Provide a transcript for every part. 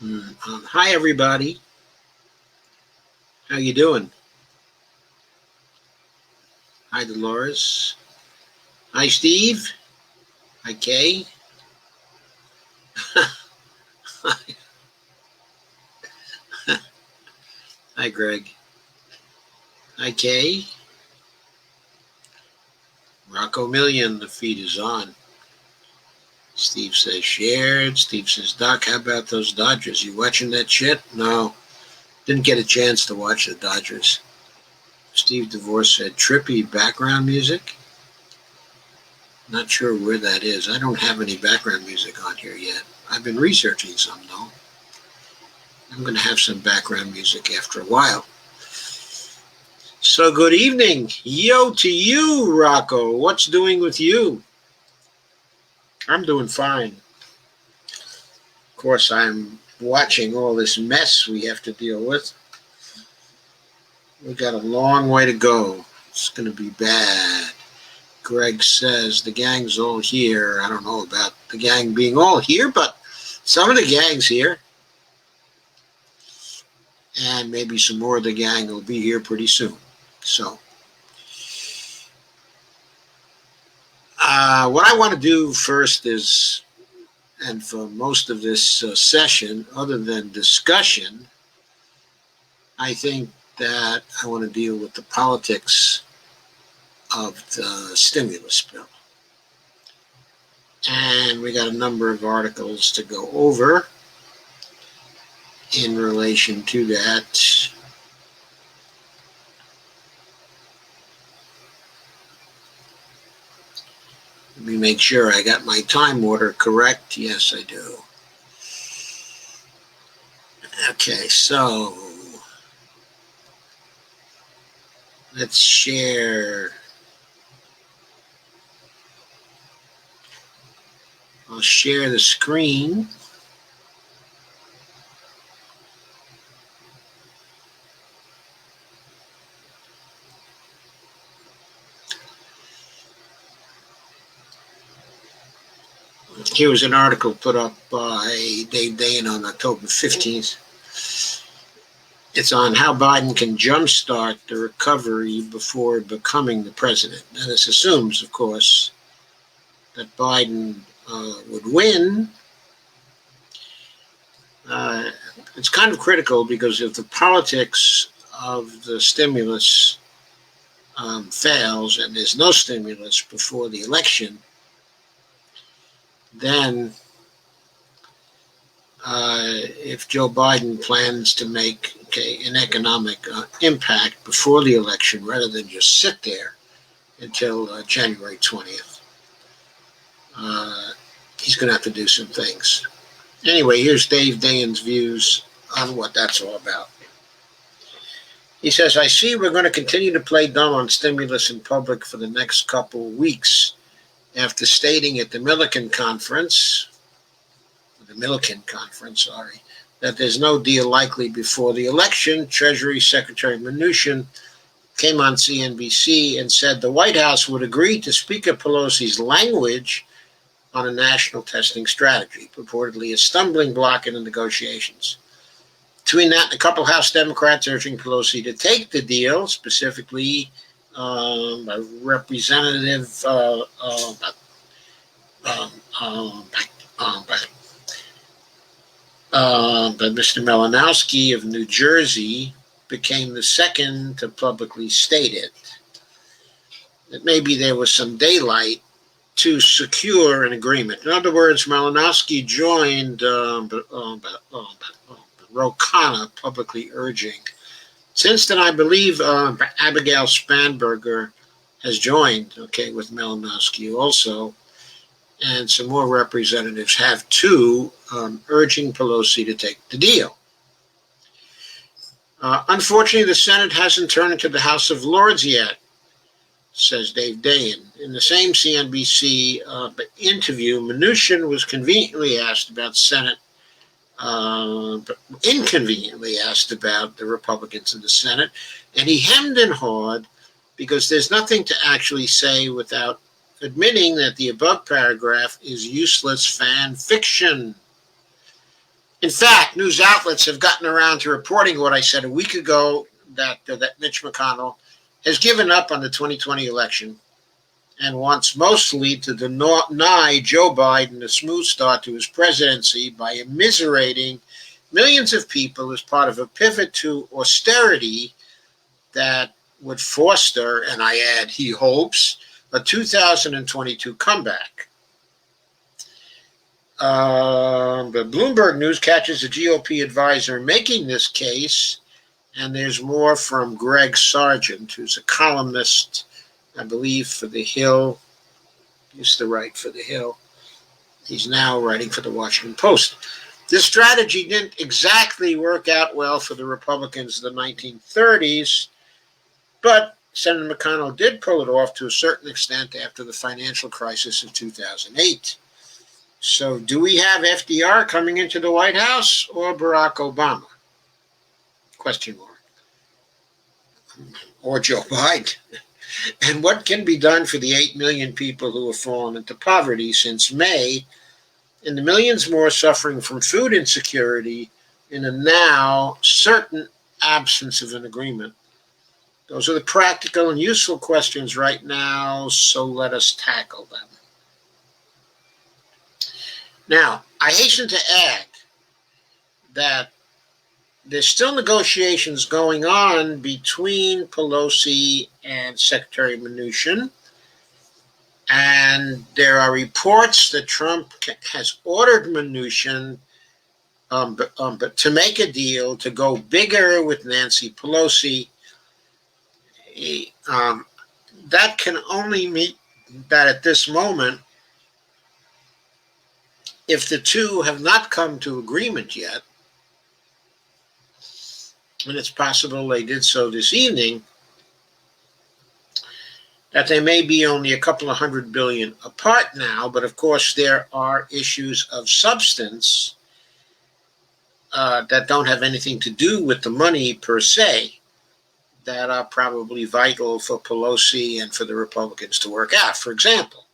Hi, everybody. How you doing? Hi, Dolores. Hi, Steve. Hi, Kay. Hi, Greg. Hi, Kay. Rocco Million, the feed is on. Steve says shared. Steve says, Doc, how about those Dodgers? You watching that shit? No, didn't get a chance to watch the Dodgers. Steve DeVore said, trippy background music. Not sure where that is. I don't have any background music on here yet. I've been researching some, though. I'm going to have some background music after a while. So good evening. Yo to you, Rocco. What's doing with you? I'm doing fine. Of course, I'm watching all this mess we have to deal with. We got a long way to go. It's going to be bad. Greg says the gang's all here. I don't know about the gang being all here, but some of the gang's here. And maybe some more of the gang will be here pretty soon. So, what I want to do first is, and for most of this session, other than discussion, I think that I want to deal with the politics of the stimulus bill. And we got a number of articles to go over in relation to that. Let me make sure I got my time order correct. Yes, I do. Okay, so let's share. I'll share the screen. Here was an article put up by Dave Dayen on October 15th. It's on how Biden can jumpstart the recovery before becoming the president. Now, this assumes, of course, that Biden would win. It's kind of critical because if the politics of the stimulus fails and there's no stimulus before the election, then if Joe Biden plans to make an economic impact before the election rather than just sit there until January 20th, he's going to have to do some things. Anyway, here's Dave Dayen's views on what that's all about. He says, I see we're going to continue to play dumb on stimulus in public for the next couple of weeks after stating at the Milliken Conference, that there's no deal likely before the election. Treasury Secretary Mnuchin came on CNBC and said the White House would agree to Speaker Pelosi's language on a national testing strategy, purportedly a stumbling block in the negotiations. Between that and a couple House Democrats urging Pelosi to take the deal, specifically Representative but Mr. Malinowski of New Jersey became the second to publicly state it. That maybe there was some daylight to secure an agreement. In other words, Malinowski joined Ro Khanna publicly urging. Since then, I believe Abigail Spanberger has joined, with Malinowski also. And some more representatives have too, urging Pelosi to take the deal. Unfortunately, the Senate hasn't turned into the House of Lords yet, says Dave Dayen. In the same CNBC interview, Mnuchin was conveniently asked about but inconveniently asked about the Republicans in the Senate, and he hemmed and hawed because there's nothing to actually say without admitting that the above paragraph is useless fan fiction. In fact, news outlets have gotten around to reporting what I said a week ago, that Mitch McConnell has given up on the 2020 election and wants mostly to deny Joe Biden a smooth start to his presidency by immiserating millions of people as part of a pivot to austerity that would foster, and I add, he hopes, a 2022 comeback. But Bloomberg News catches a GOP advisor making this case, and there's more from Greg Sargent, who's a columnist, I believe, for The Hill. He used to write for The Hill. He's now writing for the Washington Post. This strategy didn't exactly work out well for the Republicans in the 1930s, but Senator McConnell did pull it off to a certain extent after the financial crisis of 2008. So do we have FDR coming into the White House or Barack Obama? Question mark. Or Joe Biden. And what can be done for the 8 million people who have fallen into poverty since May, and the millions more suffering from food insecurity in a now certain absence of an agreement? Those are the practical and useful questions right now, so let us tackle them. Now, I hasten to add that there's still negotiations going on between Pelosi and Secretary Mnuchin, and there are reports that Trump has ordered Mnuchin but to make a deal to go bigger with Nancy Pelosi. That can only mean that at this moment, if the two have not come to agreement yet, and it's possible they did so this evening, that they may be only a couple of $100 billion apart now, but of course there are issues of substance that don't have anything to do with the money per se, that are probably vital for Pelosi and for the Republicans to work out. For example,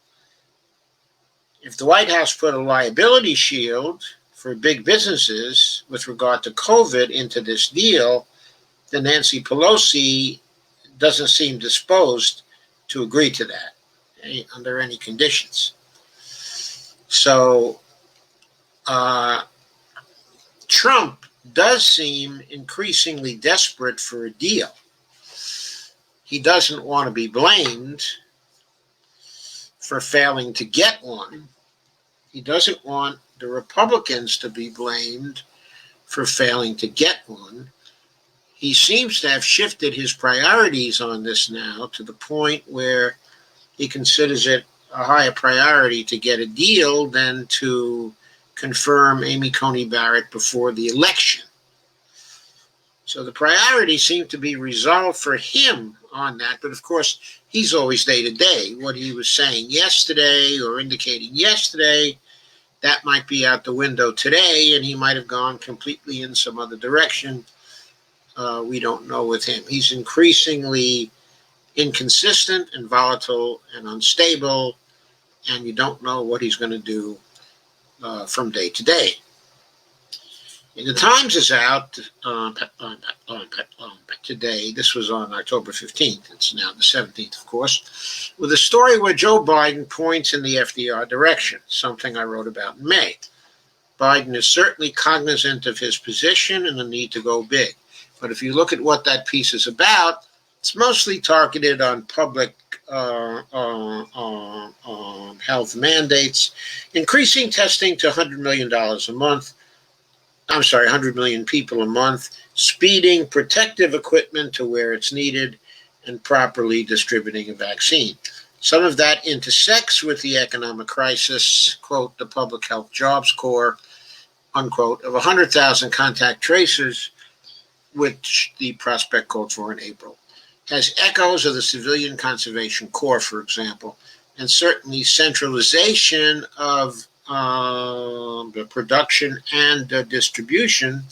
if the White House put a liability shield for big businesses with regard to COVID into this deal, then Nancy Pelosi doesn't seem disposed to agree to that under any conditions. So Trump does seem increasingly desperate for a deal. He doesn't want to be blamed for failing to get one. He doesn't want the Republicans to be blamed for failing to get one. He seems to have shifted his priorities on this now to the point where he considers it a higher priority to get a deal than to confirm Amy Coney Barrett before the election. So the priorities seem to be resolved for him on that, but of course he's always day to day. What he was saying yesterday or indicating yesterday, that might be out the window today, and he might have gone completely in some other direction. We don't know with him. He's increasingly inconsistent and volatile and unstable, and you don't know what he's going to do from day to day. And the Times is out today. This was on October 15th. It's now the 17th, of course, with a story where Joe Biden points in the FDR direction, something I wrote about in May. Biden is certainly cognizant of his position and the need to go big. But if you look at what that piece is about, it's mostly targeted on public health mandates, increasing testing to $100 million a month. 100 million people a month, speeding protective equipment to where it's needed, and properly distributing a vaccine. Some of that intersects with the economic crisis, quote, the Public Health Jobs Corps, unquote, of 100,000 contact tracers, which the prospect called for in April. Has echoes of the Civilian Conservation Corps, for example, and certainly centralization of the production and distribution.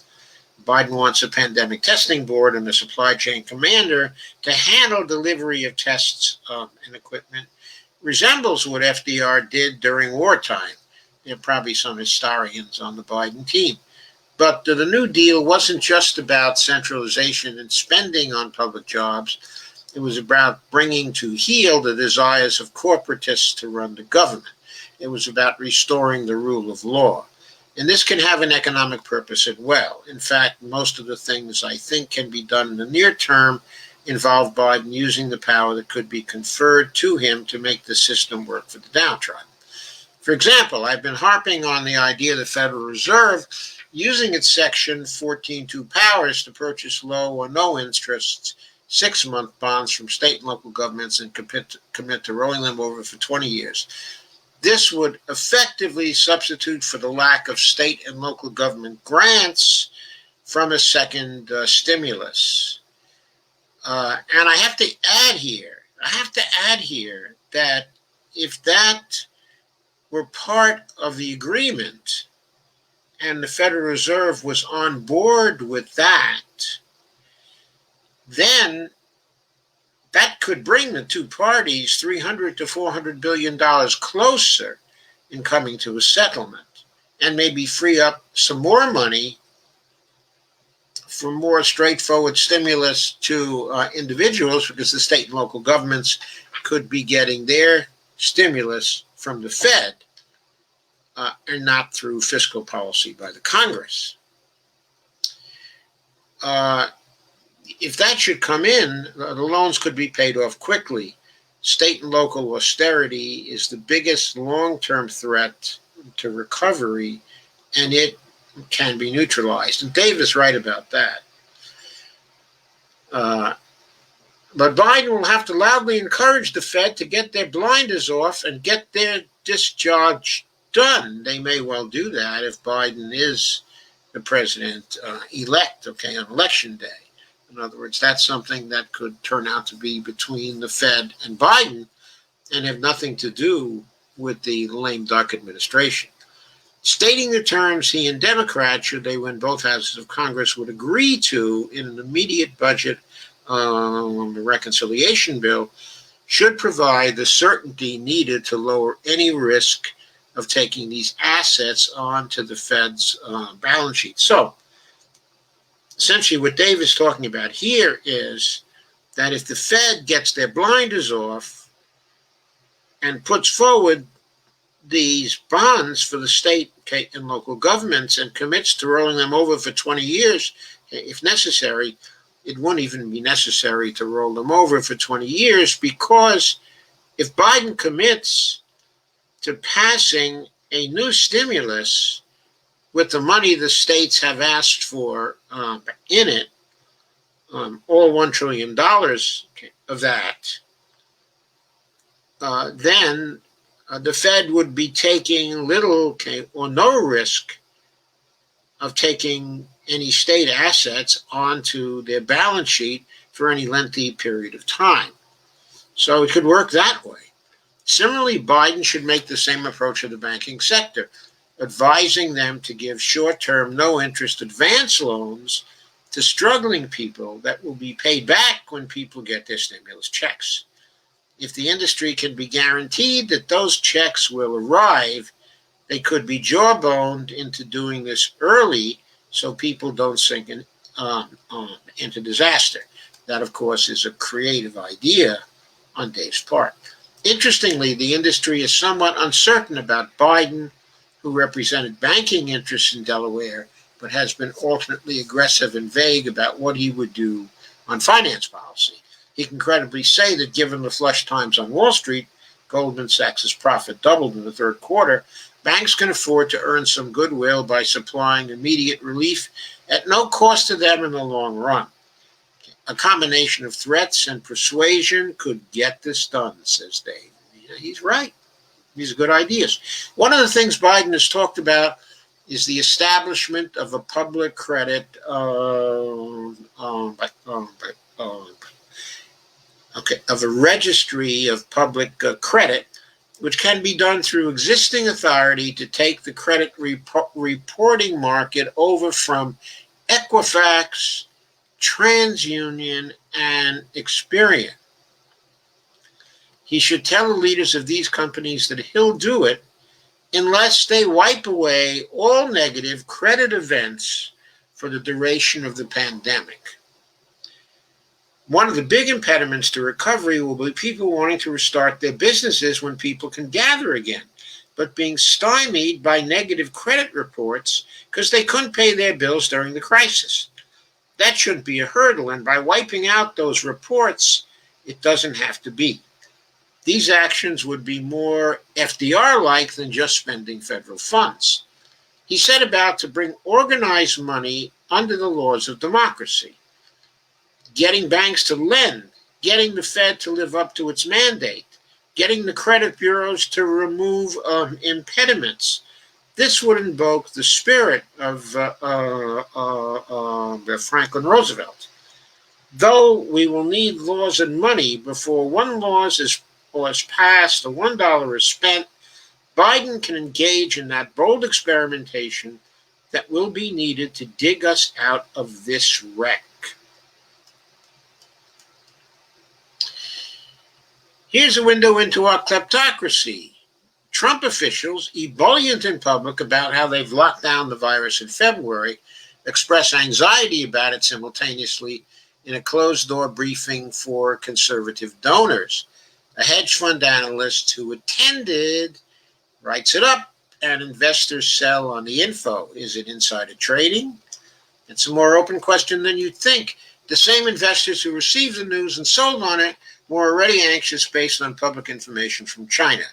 Biden wants a pandemic testing board and a supply chain commander to handle delivery of tests and equipment. Resembles what FDR did during wartime. There are probably some historians on the Biden team. But the New Deal wasn't just about centralization and spending on public jobs. It was about bringing to heel the desires of corporatists to run the government. It was about restoring the rule of law. And this can have an economic purpose as well. In fact, most of the things I think can be done in the near term involve Biden using the power that could be conferred to him to make the system work for the downtrodden. For example, I've been harping on the idea of the Federal Reserve using its Section 14.2 powers to purchase low or no interest 6-month bonds from state and local governments and commit to rolling them over for 20 years. This would effectively substitute for the lack of state and local government grants from a second stimulus. And I have to add here that if that were part of the agreement and the Federal Reserve was on board with that, then that could bring the two parties $300 to $400 billion closer in coming to a settlement, and maybe free up some more money for more straightforward stimulus to individuals, because the state and local governments could be getting their stimulus from the Fed and not through fiscal policy by the Congress. If that should come in, the loans could be paid off quickly. State and local austerity is the biggest long-term threat to recovery, and it can be neutralized. And Dave is right about that. But Biden will have to loudly encourage the Fed to get their blinders off and get their discharge done. They may well do that if Biden is the president-elect, on Election Day. In other words, that's something that could turn out to be between the Fed and Biden and have nothing to do with the lame duck administration. Stating the terms he and Democrats, should they win both houses of Congress, would agree to in an immediate budget reconciliation bill should provide the certainty needed to lower any risk of taking these assets onto the Fed's balance sheet. So, essentially what Dave is talking about here is that if the Fed gets their blinders off and puts forward these bonds for the state and local governments and commits to rolling them over for 20 years, if necessary, it won't even be necessary to roll them over for 20 years, because if Biden commits to passing a new stimulus with the money the states have asked for in it, all $1 trillion of that, then the Fed would be taking little or no risk of taking any state assets onto their balance sheet for any lengthy period of time. So it could work that way. Similarly, Biden should make the same approach to the banking sector, advising them to give short-term, no-interest advance loans to struggling people that will be paid back when people get their stimulus checks. If the industry can be guaranteed that those checks will arrive, they could be jawboned into doing this early so people don't sink into disaster. That, of course, is a creative idea on Dave's part. Interestingly, the industry is somewhat uncertain about Biden, who represented banking interests in Delaware, but has been alternately aggressive and vague about what he would do on finance policy. He can credibly say that given the flush times on Wall Street, Goldman Sachs' profit doubled in the third quarter, banks can afford to earn some goodwill by supplying immediate relief at no cost to them in the long run. A combination of threats and persuasion could get this done, says Dave. He's right. These are good ideas. One of the things Biden has talked about is the establishment of a public credit of a registry of public credit, which can be done through existing authority to take the credit reporting market over from Equifax, TransUnion, and Experian. He should tell the leaders of these companies that he'll do it unless they wipe away all negative credit events for the duration of the pandemic. One of the big impediments to recovery will be people wanting to restart their businesses when people can gather again, but being stymied by negative credit reports because they couldn't pay their bills during the crisis. That shouldn't be a hurdle, and by wiping out those reports, it doesn't have to be. These actions would be more FDR-like than just spending federal funds. He set about to bring organized money under the laws of democracy, getting banks to lend, getting the Fed to live up to its mandate, getting the credit bureaus to remove impediments. This would invoke the spirit of Franklin Roosevelt. Though we will need laws and money before one law is passed or $1 is spent, Biden can engage in that bold experimentation that will be needed to dig us out of this wreck. Here's a window into our kleptocracy. Trump officials, ebullient in public about how they've locked down the virus in February, express anxiety about it simultaneously in a closed-door briefing for conservative donors. A hedge fund analyst who attended writes it up, and investors sell on the info. Is it insider trading? It's a more open question than you'd think. The same investors who received the news and sold on it were already anxious based on public information from China.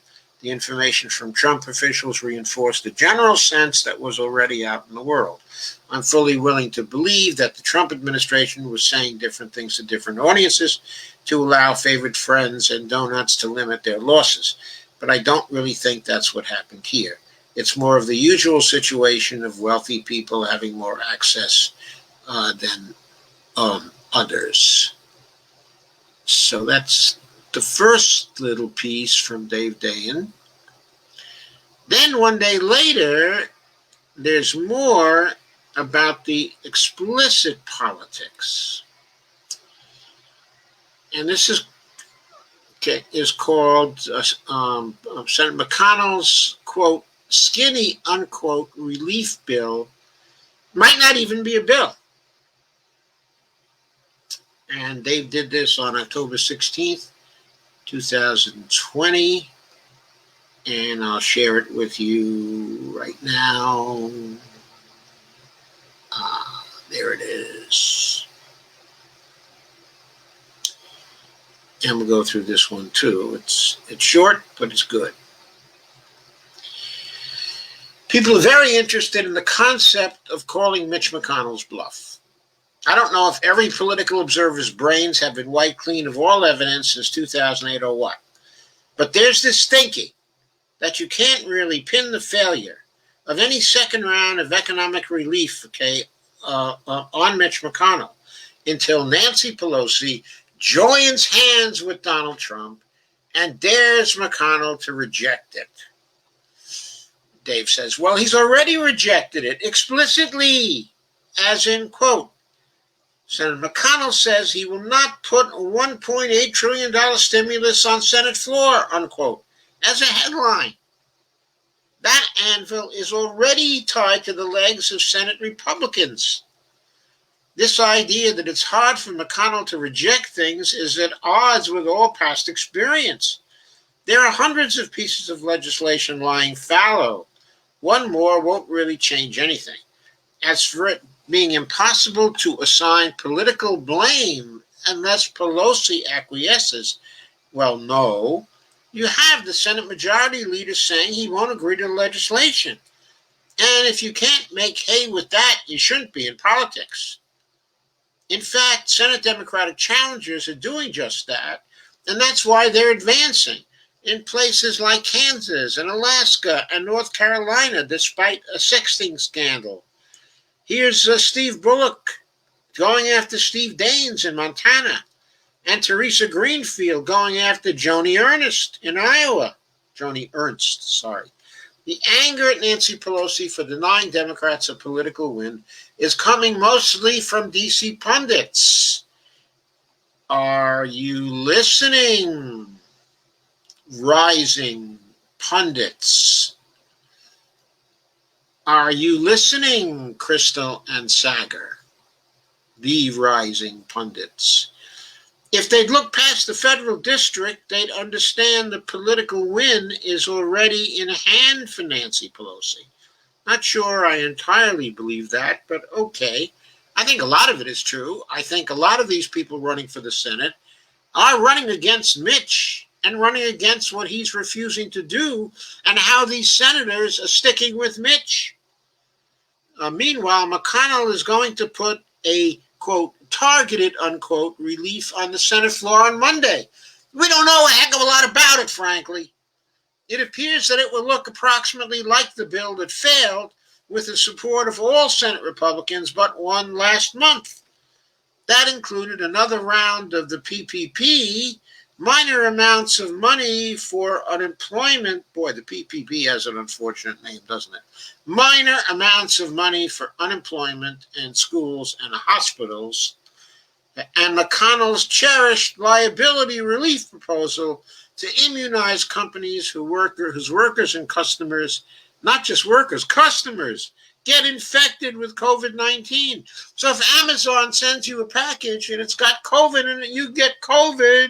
The information from Trump officials reinforced the general sense that was already out in the world. I'm fully willing to believe that the Trump administration was saying different things to different audiences to allow favored friends and donuts to limit their losses. But I don't really think that's what happened here. It's more of the usual situation of wealthy people having more access than others. So that's the first little piece from Dave Dayen. Then one day later, there's more about the explicit politics. And this is called Senator McConnell's, quote, skinny, unquote, relief bill. Might not even be a bill. And Dave did this on October 16th, 2020. And I'll share it with you right now. There it is. And we'll go through this one too. It's short, but it's good. People are very interested in the concept of calling Mitch McConnell's bluff. I don't know if every political observer's brains have been wiped clean of all evidence since 2008 or what. But there's this thinking that you can't really pin the failure of any second round of economic relief, on Mitch McConnell until Nancy Pelosi joins hands with Donald Trump and dares McConnell to reject it. Dave says, well, he's already rejected it explicitly, as in, quote, Senator McConnell says he will not put a $1.8 trillion stimulus on Senate floor, unquote, as a headline. That anvil is already tied to the legs of Senate Republicans. This idea that it's hard for McConnell to reject things is at odds with all past experience. There are hundreds of pieces of legislation lying fallow. One more won't really change anything. As for it being impossible to assign political blame unless Pelosi acquiesces, well, no. You have the Senate Majority Leader saying he won't agree to the legislation. And if you can't make hay with that, you shouldn't be in politics. In fact, Senate Democratic challengers are doing just that, and that's why they're advancing in places like Kansas and Alaska and North Carolina, despite a sexting scandal. Here's Steve Bullock going after Steve Daines in Montana, and Teresa Greenfield going after Joni Ernst in Iowa. Joni Ernst, sorry. The anger at Nancy Pelosi for denying Democrats a political win is coming mostly from D.C. pundits. Are you listening? Rising pundits. Are you listening, Crystal and Sagar, the rising pundits? If they'd look past the federal district, they'd understand the political win is already in hand for Nancy Pelosi. Not sure I entirely believe that, but okay. I think a lot of it is true. I think a lot of these people running for the Senate are running against Mitch and running against what he's refusing to do and how these senators are sticking with Mitch. Meanwhile, McConnell is going to put a, quote, targeted, unquote, relief on the Senate floor on Monday. We don't know a heck of a lot about it, frankly. It appears that it will look approximately like the bill that failed, with the support of all Senate Republicans but one last month. That included another round of the PPP, minor amounts of money for unemployment. Boy, the PPP has an unfortunate name, doesn't it? Minor amounts of money for unemployment in schools and hospitals, and McConnell's cherished liability relief proposal to immunize companies whose workers and customers, not just workers, customers, get infected with COVID-19. So if Amazon sends you a package and it's got COVID in it, you get COVID,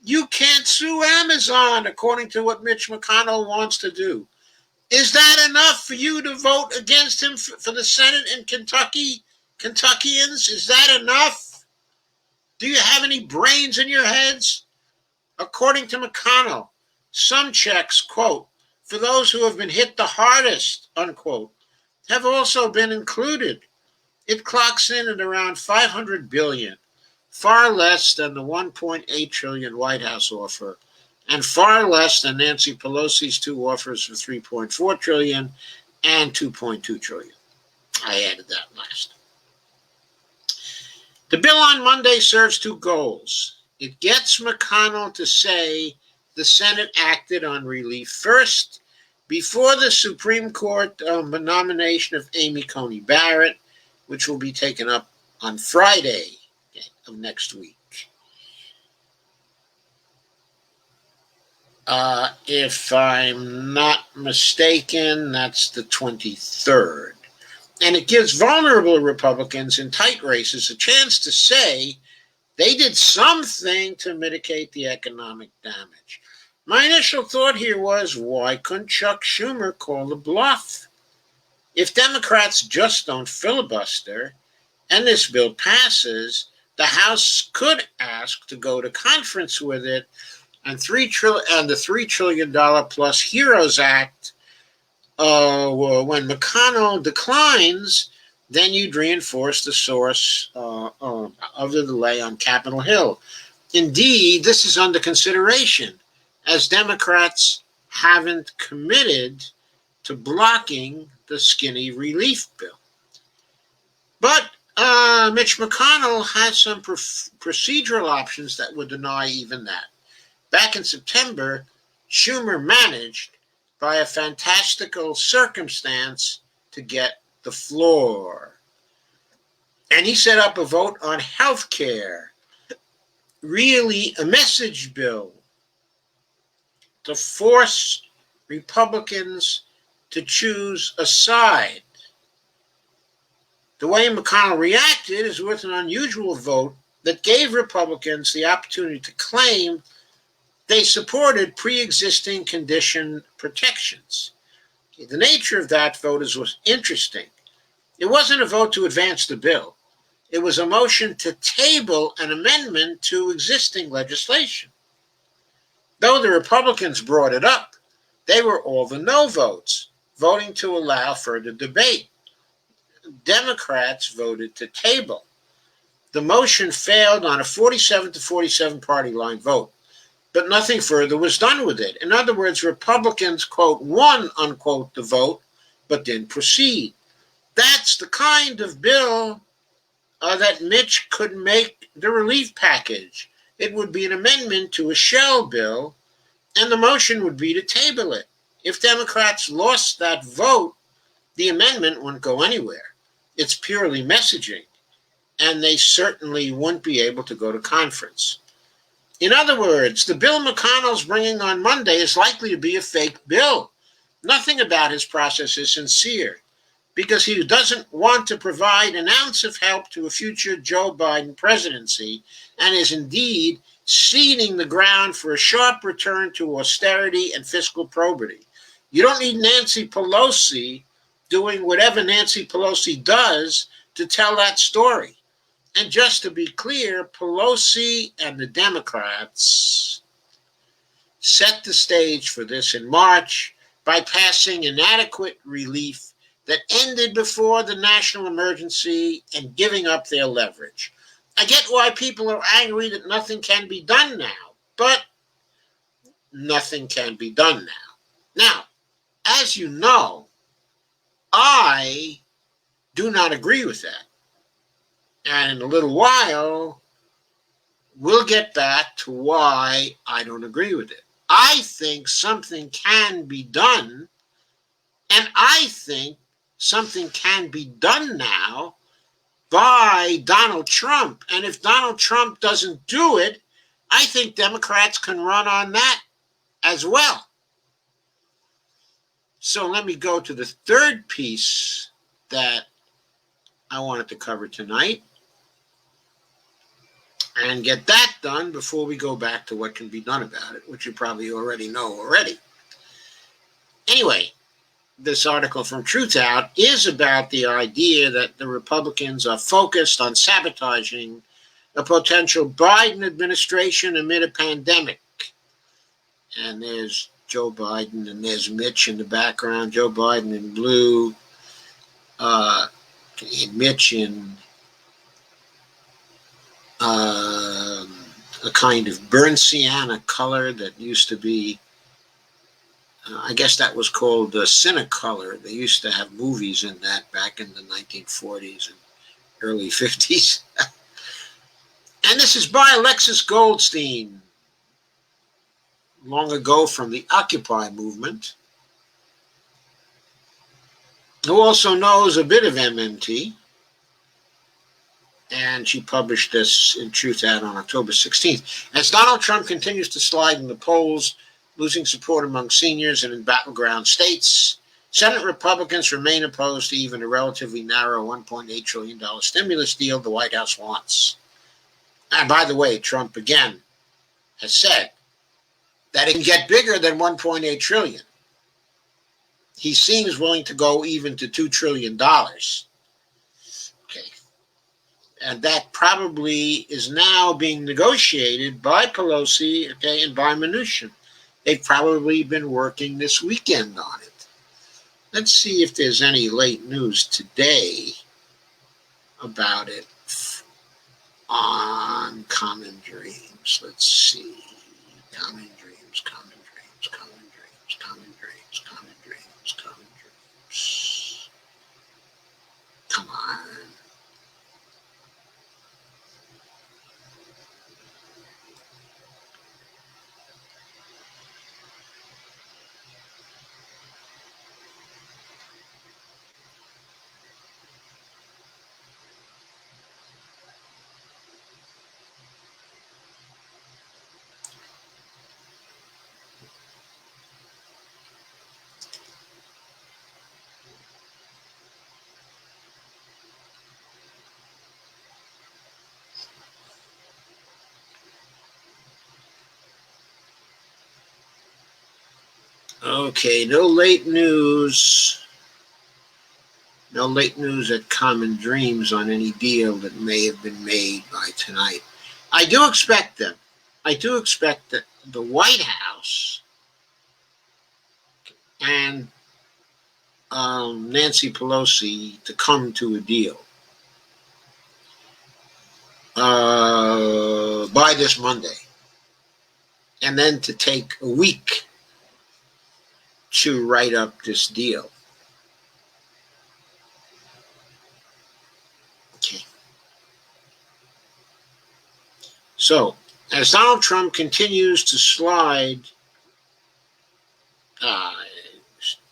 you can't sue Amazon, according to what Mitch McConnell wants to do. Is that enough for you to vote against him for the Senate in Kentucky? Kentuckians, is that enough? Do you have any brains in your heads? According to McConnell, some checks, quote, for those who have been hit the hardest, unquote, have also been included. It clocks in at around $500 billion, far less than the $1.8 trillion White House offer, and far less than Nancy Pelosi's two offers for $3.4 trillion and $2.2 trillion. I added that last. The bill on Monday serves two goals. It gets McConnell to say the Senate acted on relief first before the Supreme Court nomination of Amy Coney Barrett, which will be taken up on Friday of next week. If I'm not mistaken, that's the 23rd. And it gives vulnerable Republicans in tight races a chance to say they did something to mitigate the economic damage. My initial thought here was, why couldn't Chuck Schumer call the bluff? If Democrats just don't filibuster and this bill passes, the House could ask to go to conference with it, and the $3 trillion plus HEROES Act, when McConnell declines, then you'd reinforce the source of the delay on Capitol Hill. Indeed, this is under consideration, as Democrats haven't committed to blocking the skinny relief bill. But Mitch McConnell has some procedural options that would deny even that. Back in September, Schumer managed, by a fantastical circumstance, to get the floor. And he set up a vote on health care, really a message bill to force Republicans to choose a side. The way McConnell reacted is with an unusual vote that gave Republicans the opportunity to claim they supported pre-existing condition protections. The nature of that vote was interesting. It wasn't a vote to advance the bill. It was a motion to table an amendment to existing legislation. Though the Republicans brought it up, they were all the no votes, voting to allow further debate. Democrats voted to table. The motion failed on a 47-47 party line vote, but nothing further was done with it. In other words, Republicans, quote, won, unquote, the vote, but didn't proceed. That's the kind of bill that Mitch could make the relief package. It would be an amendment to a shell bill, and the motion would be to table it. If Democrats lost that vote, the amendment wouldn't go anywhere. It's purely messaging, and they certainly wouldn't be able to go to conference. In other words, the bill McConnell's bringing on Monday is likely to be a fake bill. Nothing about his process is sincere because he doesn't want to provide an ounce of help to a future Joe Biden presidency and is indeed seeding the ground for a sharp return to austerity and fiscal probity. You don't need Nancy Pelosi doing whatever Nancy Pelosi does to tell that story. And just to be clear, Pelosi and the Democrats set the stage for this in March by passing inadequate relief that ended before the national emergency and giving up their leverage. I get why people are angry that nothing can be done now, but nothing can be done now. Now, as you know, I do not agree with that. And in a little while, we'll get back to why I don't agree with it. I think something can be done, and I think something can be done now by Donald Trump. And if Donald Trump doesn't do it, I think Democrats can run on that as well. So let me go to the third piece that I wanted to cover tonight and get that done before we go back to what can be done about it, which you probably already know already. Anyway, this article from Truthout is about the idea that the Republicans are focused on sabotaging a potential Biden administration amid a pandemic. And there's Joe Biden and there's Mitch in the background. Joe Biden in blue, Mitch in a kind of burnt sienna color that used to be, I guess that was called Cinecolor. They used to have movies in that back in the 1940s and early 50s. And this is by Alexis Goldstein, long ago from the Occupy movement, who also knows a bit of MMT. And she published this in Truthout on October 16th. As Donald Trump continues to slide in the polls, losing support among seniors and in battleground states, Senate Republicans remain opposed to even a relatively narrow $1.8 trillion stimulus deal the White House wants. And by the way, Trump again has said that it can get bigger than $1.8 trillion. He seems willing to go even to $2 trillion. Okay. And that probably is now being negotiated by Pelosi, okay, and by Mnuchin. They've probably been working this weekend on it. Let's see if there's any late news today about it on Common Dreams. Let's see. Common Dreams, Common Dreams, Common Dreams, Common Dreams, Common Dreams, Common Dreams. Come on. Okay, no late news. No late news at Common Dreams on any deal that may have been made by tonight. I do expect them. I do expect that the White House and Nancy Pelosi to come to a deal by this Monday, and then to take a week to write up this deal. Okay. So, as Donald Trump continues to slide, I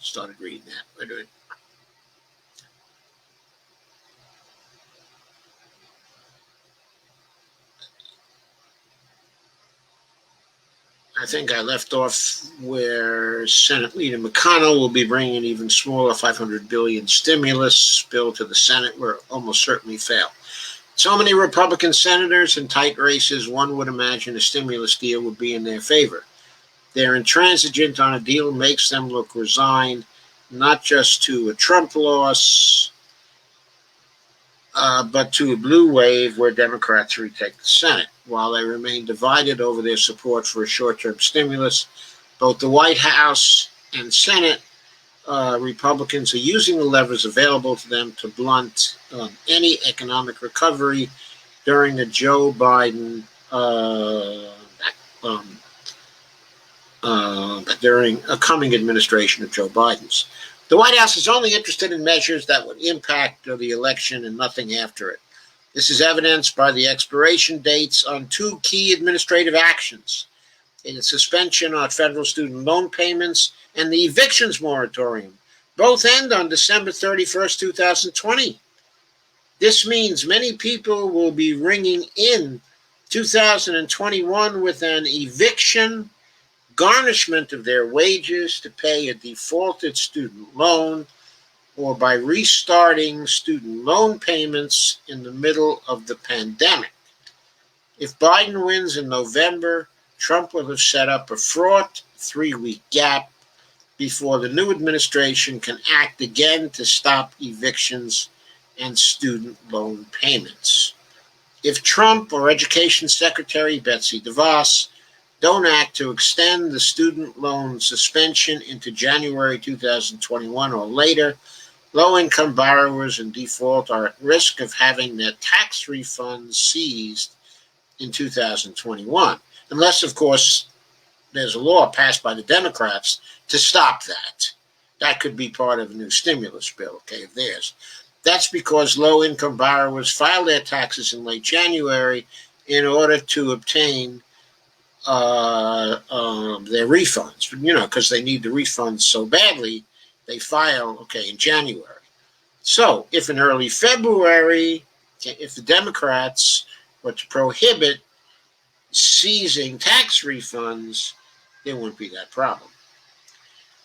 started reading that. Wait a minute. I think I left off where Senate Leader McConnell will be bringing an even smaller $500 billion stimulus bill to the Senate, where it almost certainly fail. So many Republican senators in tight races, one would imagine a stimulus deal would be in their favor. Their intransigence on a deal makes them look resigned, not just to a Trump loss, but to a blue wave where Democrats retake the Senate. While they remain divided over their support for a short-term stimulus, both the White House and Senate Republicans are using the levers available to them to blunt any economic recovery during the Joe Biden during a coming administration of Joe Biden's. The White House is only interested in measures that would impact the election and nothing after it. This is evidenced by the expiration dates on two key administrative actions: the suspension on federal student loan payments and the evictions moratorium. Both end on December 31st, 2020. This means many people will be ringing in 2021 with an eviction, garnishment of their wages to pay a defaulted student loan, or by restarting student loan payments in the middle of the pandemic. If Biden wins in November, Trump will have set up a fraught 3-week gap before the new administration can act again to stop evictions and student loan payments. If Trump or Education Secretary Betsy DeVos don't act to extend the student loan suspension into January 2021 or later, low-income borrowers in default are at risk of having their tax refunds seized in 2021, unless, of course, there's a law passed by the Democrats to stop that. That could be part of a new stimulus bill, okay, of theirs. That's because low-income borrowers file their taxes in late January in order to obtain their refunds, because they need the refunds so badly, they file, in January. So if in early February, if the Democrats were to prohibit seizing tax refunds, there wouldn't be that problem.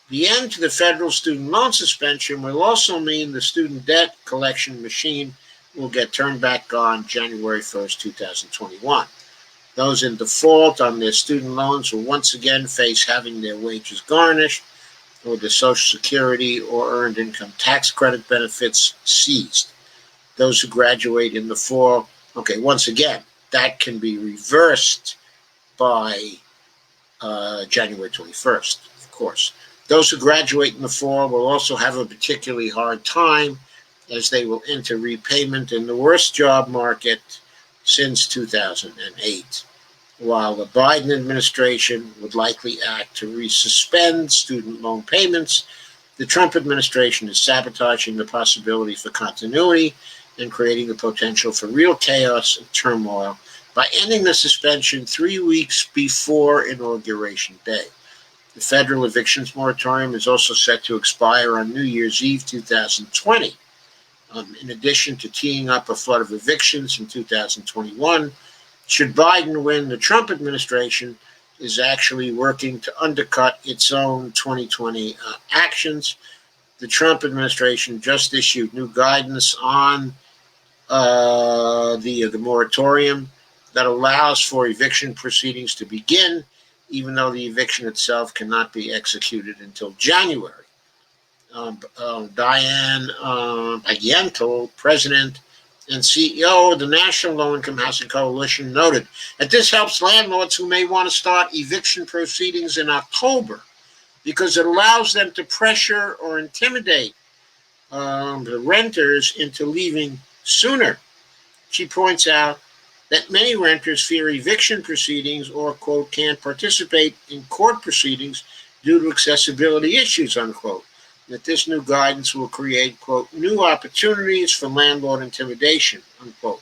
The end to the federal student loan suspension will also mean the student debt collection machine will get turned back on January 1st, 2021. Those in default on their student loans will once again face having their wages garnished or their Social Security or Earned Income Tax Credit benefits seized. Those who graduate in the fall, once again, that can be reversed by January 21st, of course. Those who graduate in the fall will also have a particularly hard time, as they will enter repayment in the worst job market since 2008. While the Biden administration would likely act to resuspend student loan payments, the Trump administration is sabotaging the possibility for continuity and creating the potential for real chaos and turmoil by ending the suspension 3 weeks before Inauguration Day. The federal evictions moratorium is also set to expire on New Year's Eve 2020. In addition to teeing up a flood of evictions in 2021, should Biden win, the Trump administration is actually working to undercut its own 2020 actions. The Trump administration just issued new guidance on the moratorium that allows for eviction proceedings to begin, even though the eviction itself cannot be executed until January. Diane Aguinaldo, president and CEO of the National Low-Income Housing Coalition, noted that this helps landlords who may want to start eviction proceedings in October because it allows them to pressure or intimidate the renters into leaving sooner. She points out that many renters fear eviction proceedings or, quote, can't participate in court proceedings due to accessibility issues, unquote. That this new guidance will create, quote, new opportunities for landlord intimidation, unquote.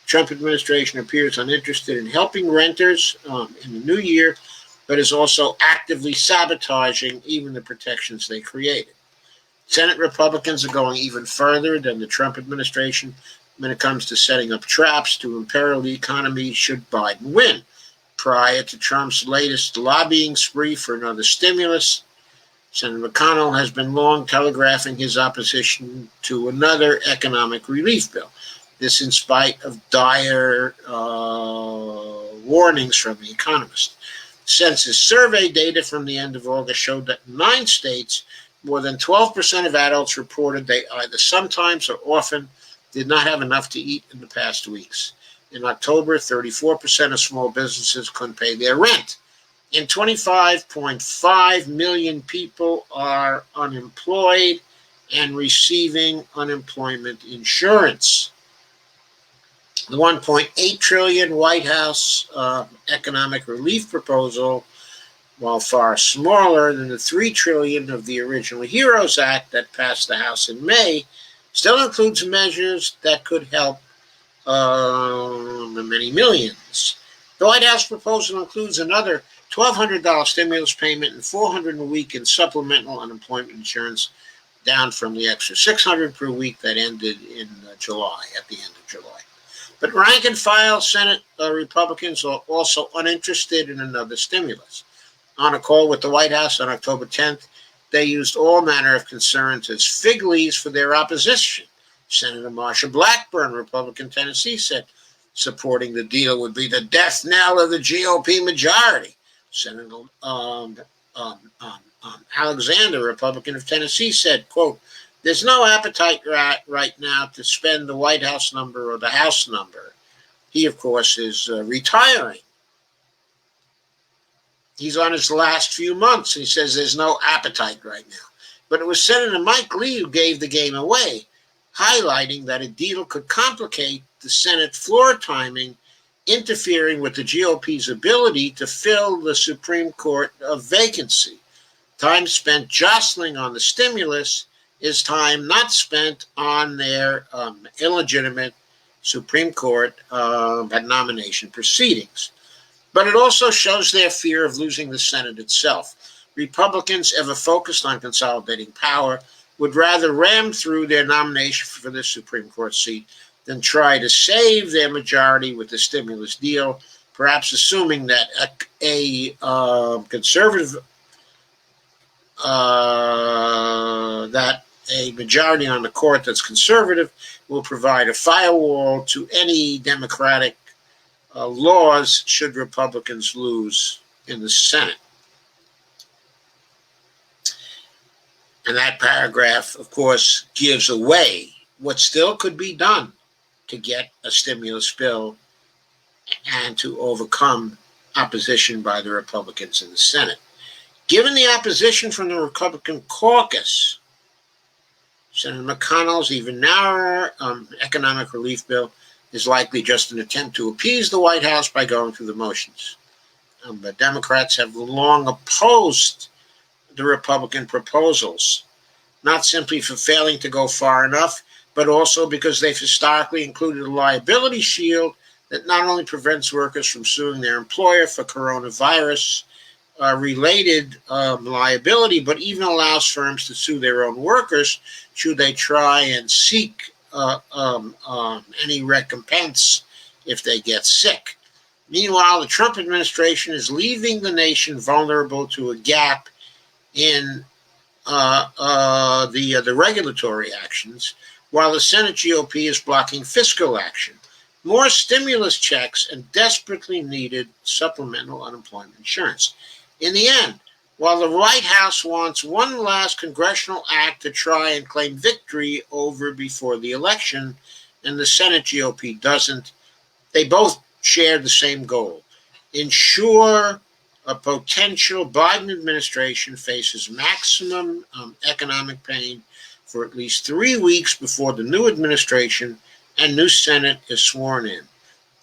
Trump administration appears uninterested in helping renters in the new year, but is also actively sabotaging even the protections they created. Senate Republicans are going even further than the Trump administration when it comes to setting up traps to imperil the economy should Biden win. prior to Trump's latest lobbying spree for another stimulus. Senator McConnell has been long telegraphing his opposition to another economic relief bill. This in spite of dire warnings from The Economist. Census survey data from the end of August showed that in 9 states, more than 12% of adults reported they either sometimes or often did not have enough to eat in the past weeks. In October, 34% of small businesses couldn't pay their rent. And 25.5 million people are unemployed and receiving unemployment insurance. The $1.8 trillion White House economic relief proposal, while far smaller than the $3 trillion of the original HEROES Act that passed the House in May, still includes measures that could help many millions. The White House proposal includes another $1,200 stimulus payment and $400 a week in supplemental unemployment insurance, down from the extra $600 per week that ended in July, at the end of July. But rank and file Senate Republicans are also uninterested in another stimulus. On a call with the White House on October 10th, they used all manner of concerns as fig leaves for their opposition. Senator Marsha Blackburn, Republican Tennessee, said supporting the deal would be the death knell of the GOP majority. Senator Alexander, Republican of Tennessee, said, quote, "There's no appetite right now to spend the White House number or the House number." He, of course, is retiring. He's on his last few months. He says there's no appetite right now. But it was Senator Mike Lee who gave the game away, highlighting that a deal could complicate the Senate floor timing, interfering with the GOP's ability to fill the Supreme Court vacancy. Time spent jostling on the stimulus is time not spent on their illegitimate Supreme Court nomination proceedings. But it also shows their fear of losing the Senate itself. Republicans, ever focused on consolidating power, would rather ram through their nomination for the Supreme Court seat than try to save their majority with the stimulus deal, perhaps assuming that a conservative, that a majority on the court that's conservative will provide a firewall to any Democratic laws should Republicans lose in the Senate. And that paragraph, of course, gives away what still could be done to get a stimulus bill and to overcome opposition by the Republicans in the Senate. Given the opposition from the Republican caucus, Senator McConnell's even narrower economic relief bill is likely just an attempt to appease the White House by going through the motions. But Democrats have long opposed the Republican proposals, not simply for failing to go far enough, but also because they've historically included a liability shield that not only prevents workers from suing their employer for coronavirus related liability, but even allows firms to sue their own workers should they try and seek any recompense if they get sick. Meanwhile, the Trump administration is leaving the nation vulnerable to a gap in the regulatory actions, while the Senate GOP is blocking fiscal action, more stimulus checks, and desperately needed supplemental unemployment insurance. In the end, while the White House wants one last congressional act to try and claim victory over before the election, and the Senate GOP doesn't, they both share the same goal: ensure a potential Biden administration faces maximum economic pain for at least 3 weeks before the new administration and new Senate is sworn in.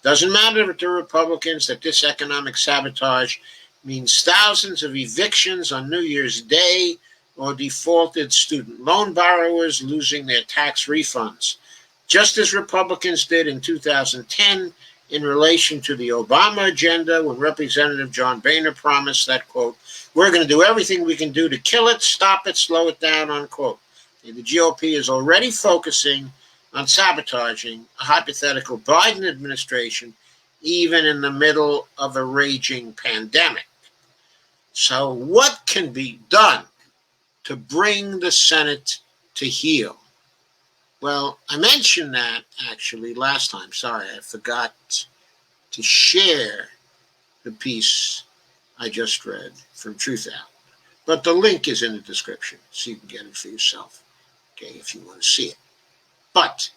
Doesn't matter to the Republicans that this economic sabotage means thousands of evictions on New Year's Day or defaulted student loan borrowers losing their tax refunds, just as Republicans did in 2010 in relation to the Obama agenda, when Representative John Boehner promised that, quote, "we're going to do everything we can do to kill it, stop it, slow it down," unquote. And the GOP is already focusing on sabotaging a hypothetical Biden administration even in the middle of a raging pandemic. So what can be done to bring the Senate to heel? Well, I mentioned that actually last time. Sorry, I forgot to share the piece I just read from Truth Out. But the link is in the description, so you can get it for yourself, okay, if you want to see it. But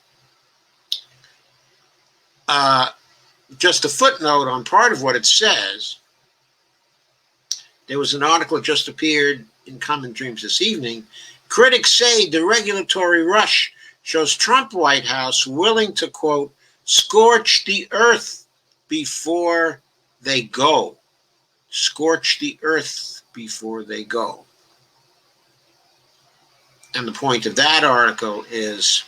just a footnote on part of what it says. There was an article that just appeared in Common Dreams this evening. Critics say the regulatory rush shows Trump White House willing to, quote, scorch the earth before they go. Scorch the earth before they go. And the point of that article is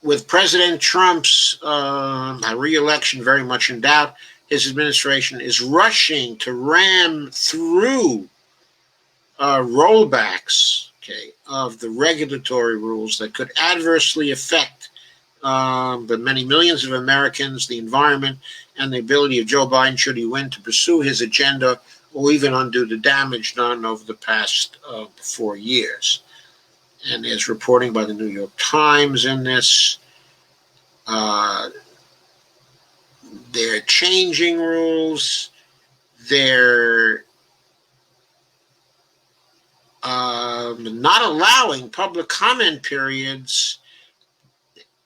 with President Trump's re-election very much in doubt, his administration is rushing to ram through rollbacks, okay, of the regulatory rules that could adversely affect the many millions of Americans, the environment, and the ability of Joe Biden, should he win, to pursue his agenda or even undo the damage done over the past 4 years. And there's reporting by the New York Times in this. They're changing rules. They're not allowing public comment periods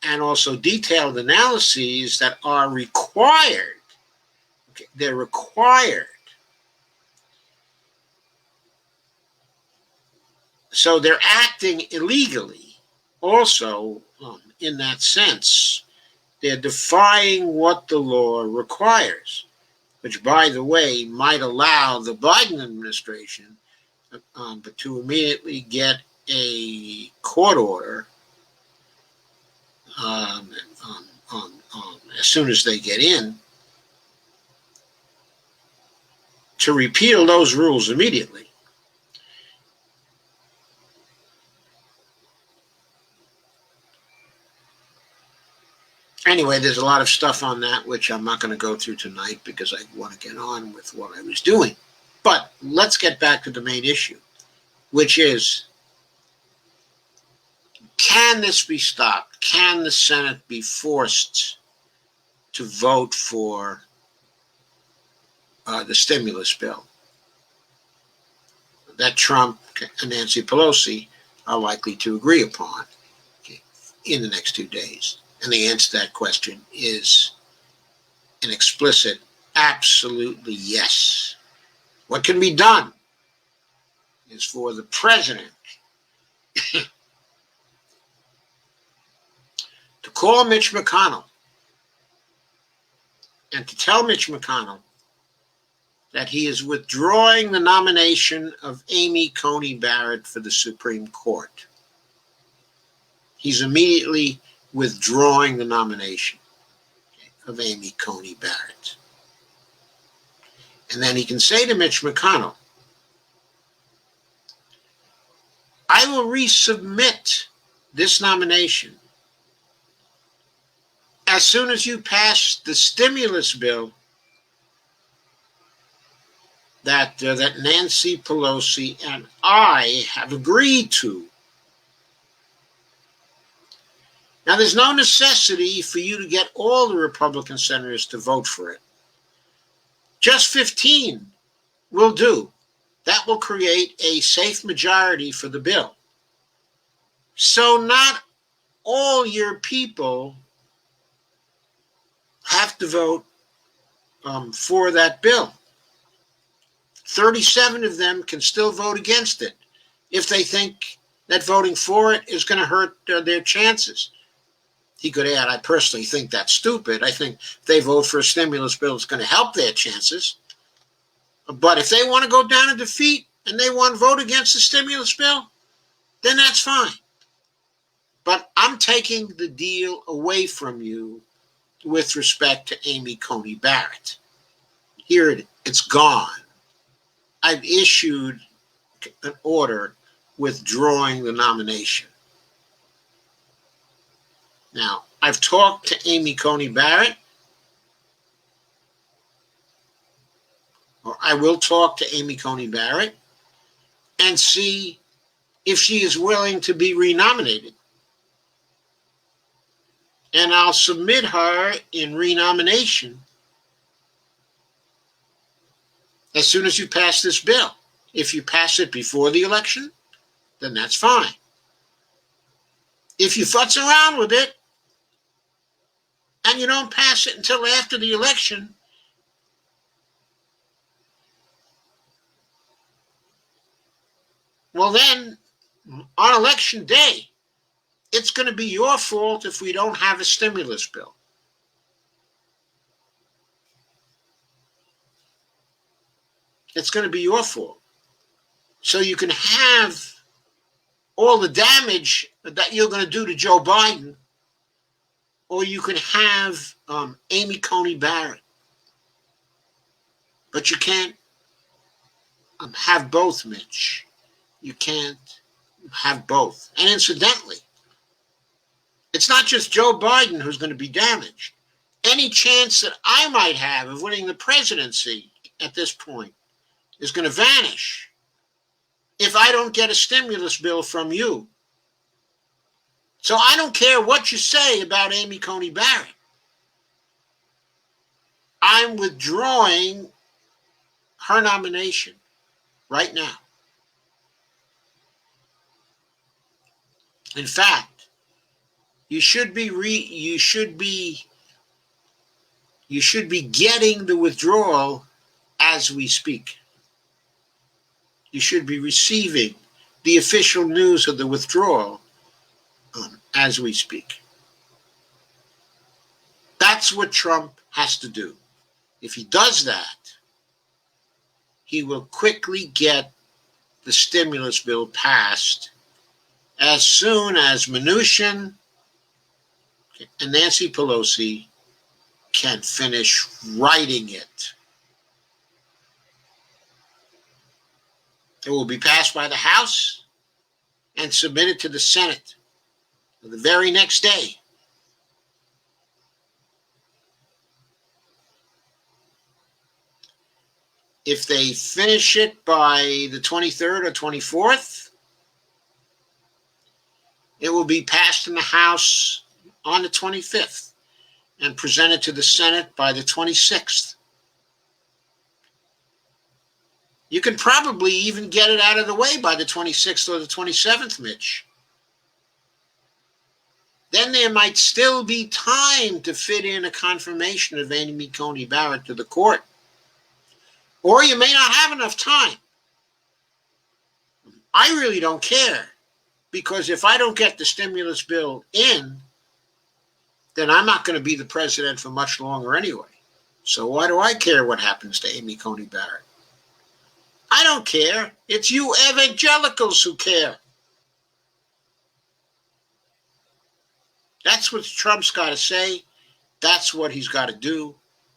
and also detailed analyses that are required. Okay, they're required. So they're acting illegally also in that sense. They're defying what the law requires, which, by the way, might allow the Biden administration but to immediately get a court order as soon as they get in to repeal those rules immediately. Anyway, there's a lot of stuff on that which I'm not going to go through tonight because I want to get on with what I was doing. But let's get back to the main issue, which is, can this be stopped? Can the Senate be forced to vote for the stimulus bill that Trump and Nancy Pelosi are likely to agree upon in the next 2 days? And the answer to that question is an explicit, absolutely yes. What can be done is for the president to call Mitch McConnell and to tell Mitch McConnell that he is withdrawing the nomination of Amy Coney Barrett for the Supreme Court. He's immediately withdrawing the nomination of Amy Coney Barrett. And then he can say to Mitch McConnell, I will resubmit this nomination as soon as you pass the stimulus bill that Nancy Pelosi and I have agreed to. Now, there's no necessity for you to get all the Republican senators to vote for it. Just 15 will do. That will create a safe majority for the bill. So not all your people have to vote for that bill. 37 of them can still vote against it if they think that voting for it is going to hurt their chances. He could add, I personally think that's stupid. I think if they vote for a stimulus bill, it's going to help their chances. But if they want to go down in defeat and they want to vote against the stimulus bill, then that's fine. But I'm taking the deal away from you with respect to Amy Coney Barrett. Here it's gone. I've issued an order withdrawing the nomination. Now, I've talked to Amy Coney Barrett, or I will talk to Amy Coney Barrett and see if she is willing to be renominated. And I'll submit her in renomination as soon as you pass this bill. If you pass it before the election, then that's fine. If you futz around with it and you don't pass it until after the election, well then, on election day, it's going to be your fault if we don't have a stimulus bill. It's going to be your fault. So you can have all the damage that you're going to do to Joe Biden, or you can have Amy Coney Barrett. But you can't have both, Mitch. You can't have both. And incidentally, it's not just Joe Biden who's going to be damaged. Any chance that I might have of winning the presidency at this point is going to vanish if I don't get a stimulus bill from you. So I don't care what you say about Amy Coney Barrett. I'm withdrawing her nomination right now. In fact, you should be getting the withdrawal as we speak. You should be receiving the official news of the withdrawal as we speak. That's what Trump has to do. If he does that, he will quickly get the stimulus bill passed as soon as Mnuchin and Nancy Pelosi can finish writing it. It will be passed by the House and submitted to the Senate the very next day. If they finish it by the 23rd or 24th, it will be passed in the House on the 25th and presented to the Senate by the 26th. You can probably even get it out of the way by the 26th or the 27th, Mitch. Then there might still be time to fit in a confirmation of Amy Coney Barrett to the court. Or you may not have enough time. I really don't care, because if I don't get the stimulus bill in, then I'm not going to be the president for much longer anyway. So why do I care what happens to Amy Coney Barrett? I don't care. It's you evangelicals who care. That's what Trump's got to say. That's what he's got to do.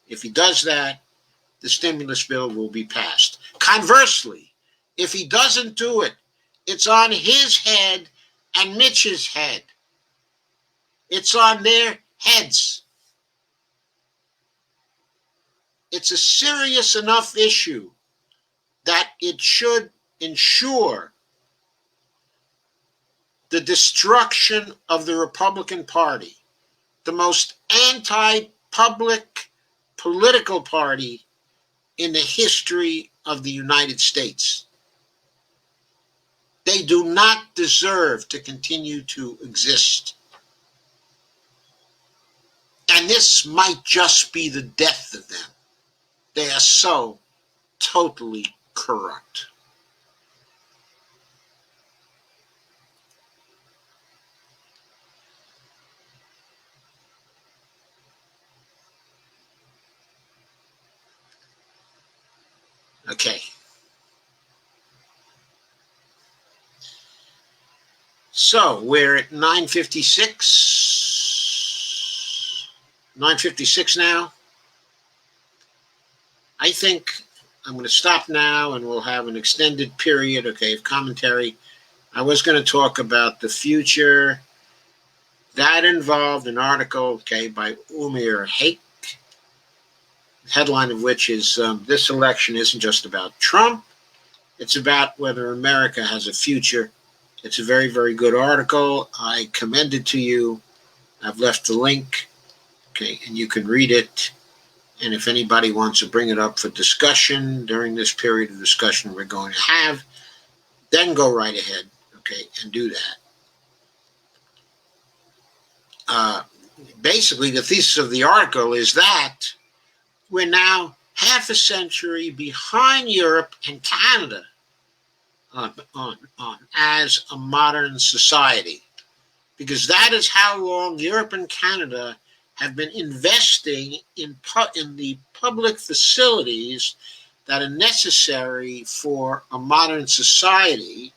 If he does that, the stimulus bill will be passed. Conversely, if he doesn't do it, it's on his head and Mitch's head. It's on their heads. It's a serious enough issue that it should ensure the destruction of the Republican Party, the most anti-public political party in the history of the United States. They do not deserve to continue to exist. And this might just be the death of them. They are so totally corrupt. Okay. So we're at 9:56 now. I think I'm going to stop now and we'll have an extended period, of commentary. I was going to talk about the future That involved an article, okay, by Umir Haque, the headline of which is This Election Isn't Just About Trump, it's about whether America has a future. It's a very, very good article. I commend it to you. I've left the link, okay, and you can read it. And if anybody wants to bring it up for discussion during this period of discussion we're going to have, then go right ahead, okay, and do that. Basically, the thesis of the article is that we're now half a century behind Europe and Canada as a modern society, because that is how long Europe and Canada have been investing in the public facilities that are necessary for a modern society.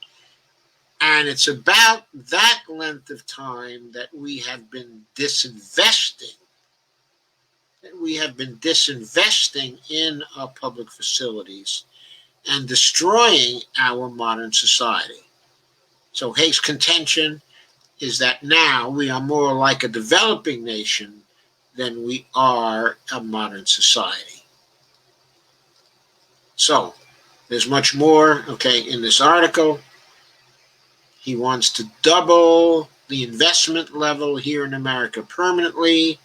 And it's about that length of time that we have been disinvesting. In our public facilities and destroying our modern society. So Hague's contention is that now we are more like a developing nation than we are a modern society. So there's much more, okay, in this article. He wants to double the investment level here in America permanently.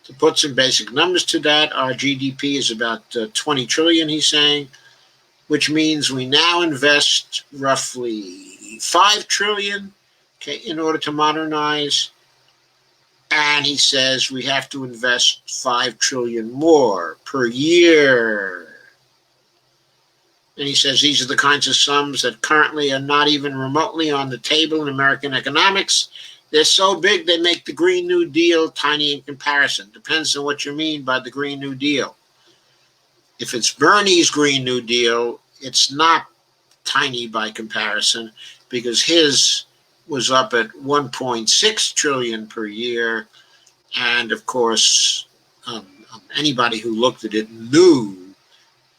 To put some basic numbers to that, our GDP is about 20 trillion, he's saying, which means we now invest roughly 5 trillion, okay, in order to modernize. And he says we have to invest 5 trillion more per year. And he says these are the kinds of sums that currently are not even remotely on the table in American economics. They're so big they make the Green New Deal tiny in comparison. Depends on what you mean by the Green New Deal. If it's Bernie's Green New Deal, it's not tiny by comparison, because his was up at 1.6 trillion per year. And of course, anybody who looked at it knew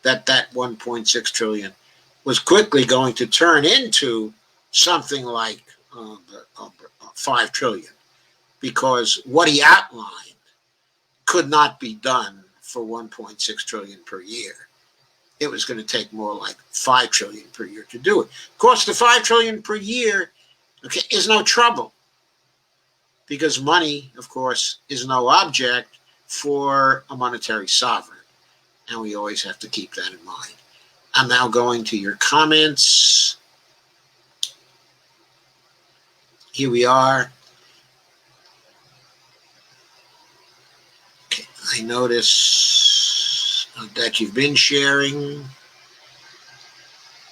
that 1.6 trillion was quickly going to turn into something like 5 trillion, because what he outlined could not be done for 1.6 trillion per year. It was going to take more like 5 trillion per year to do it. Of course, the 5 trillion per year, okay, is no trouble, because money, of course, is no object for a monetary sovereign. And we always have to keep that in mind. I'm now going to your comments. Here we are. Okay, I notice that you've been sharing,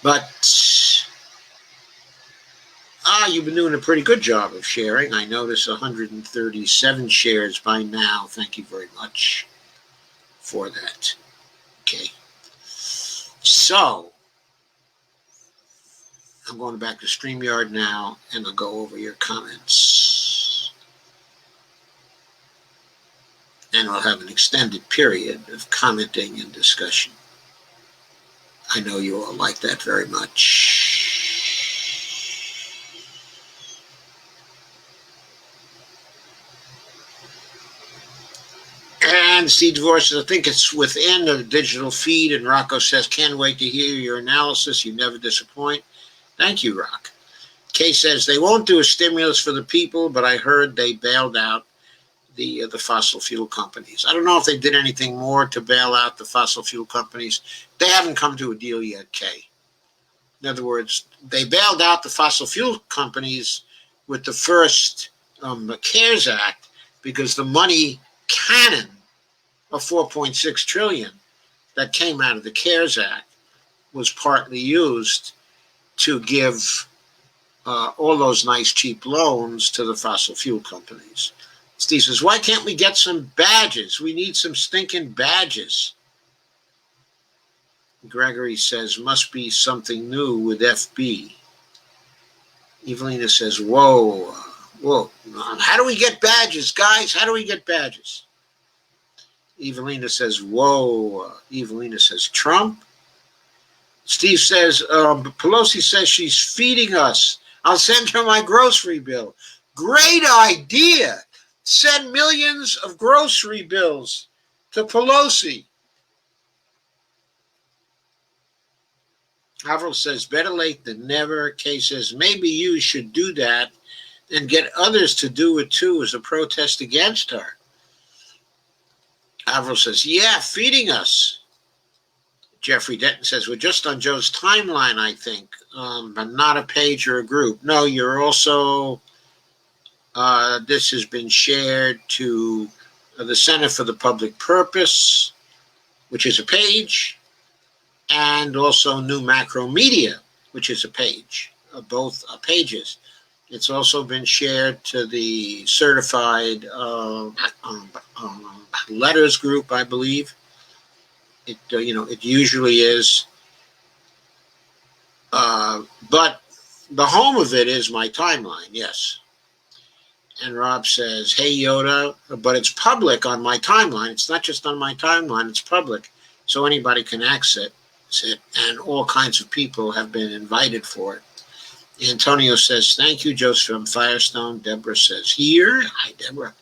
but you've been doing a pretty good job of sharing. I notice 137 shares by now. Thank you very much for that. Okay, so I'm going back to StreamYard now, and I'll go over your comments. And we'll have an extended period of commenting and discussion. I know you all like that very much. And Steve Divorce says, I think it's within the digital feed. And Rocco says, can't wait to hear your analysis. You never disappoint. Thank you, Rock. Kay says, they won't do a stimulus for the people, but I heard they bailed out the fossil fuel companies. I don't know if they did anything more to bail out the fossil fuel companies. They haven't come to a deal yet, Kay. In other words, they bailed out the fossil fuel companies with the first CARES Act, because the money cannon of 4.6 trillion that came out of the CARES Act was partly used to give all those nice cheap loans to the fossil fuel companies. Steve says, why can't we get some badges? We need some stinking badges. Gregory says, must be something new with FB. Evelina says, whoa. How do we get badges, guys? How do we get badges? Evelina says, whoa. Evelina says, Trump. Steve says, Pelosi says she's feeding us. I'll send her my grocery bill. Great idea. Send millions of grocery bills to Pelosi. Avril says, better late than never. Kay says, maybe you should do that and get others to do it too as a protest against her. Avril says, yeah, feeding us. Jeffrey Denton says, we're just on Joe's timeline, I think, but not a page or a group. No, you're also, this has been shared to the Center for the Public Purpose, which is a page, and also New Macro Media, which is a page, both pages. It's also been shared to the Certified Letters group, I believe. It it usually is, but the home of it is my timeline. Yes. And Rob says, "Hey Yoda, but it's public on my timeline. It's not just on my timeline; it's public, so anybody can access it, and all kinds of people have been invited for it." Antonio says, "Thank you, Joseph from Firestone." Deborah says, "Here." Hi, Deborah.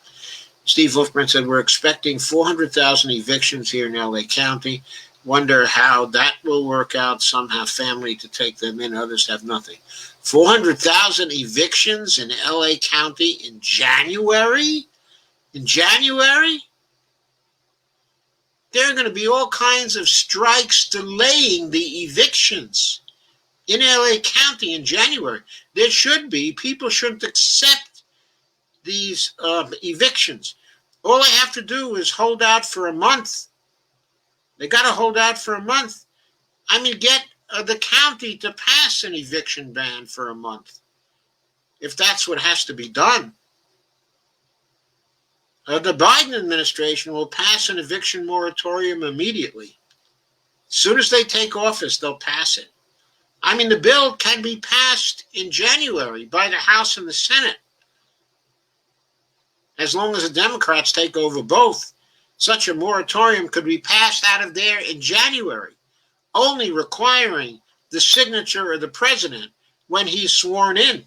Steve Wolfman said, we're expecting 400,000 evictions here in LA County. Wonder how that will work out. Some have family to take them in, others have nothing. 400,000 evictions in LA County in January? In January? There are going to be all kinds of strikes delaying the evictions in LA County in January. There should be. People shouldn't accept these evictions. All they have to do is hold out for a month. They got to hold out for a month. I mean, get the county to pass an eviction ban for a month, if that's what has to be done. The Biden administration will pass an eviction moratorium immediately. As soon as they take office, they'll pass it. I mean, the bill can be passed in January by the House and the Senate. As long as the Democrats take over both, such a moratorium could be passed out of there in January, only requiring the signature of the president when he's sworn in.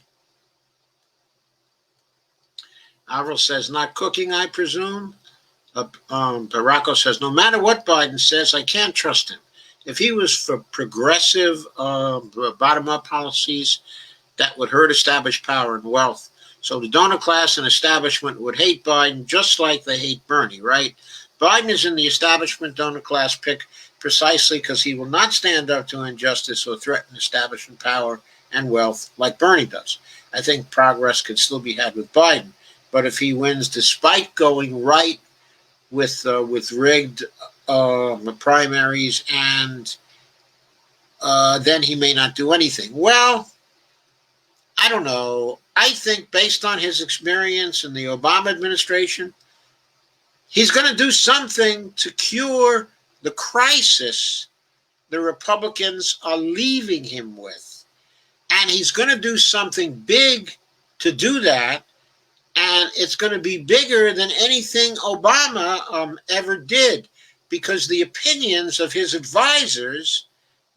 Avril says, not cooking, I presume. Baracco says, no matter what Biden says, I can't trust him. If he was for progressive bottom-up policies, that would hurt established power and wealth. So the donor class and establishment would hate Biden just like they hate Bernie, right? Biden is in the establishment donor class pick precisely because he will not stand up to injustice or threaten establishment power and wealth like Bernie does. I think progress could still be had with Biden, but if he wins despite going right with rigged primaries, and then he may not do anything. Well, I don't know. I think based on his experience in the Obama administration, he's going to do something to cure the crisis the Republicans are leaving him with. And he's going to do something big to do that. And it's going to be bigger than anything Obama ever did, because the opinions of his advisors,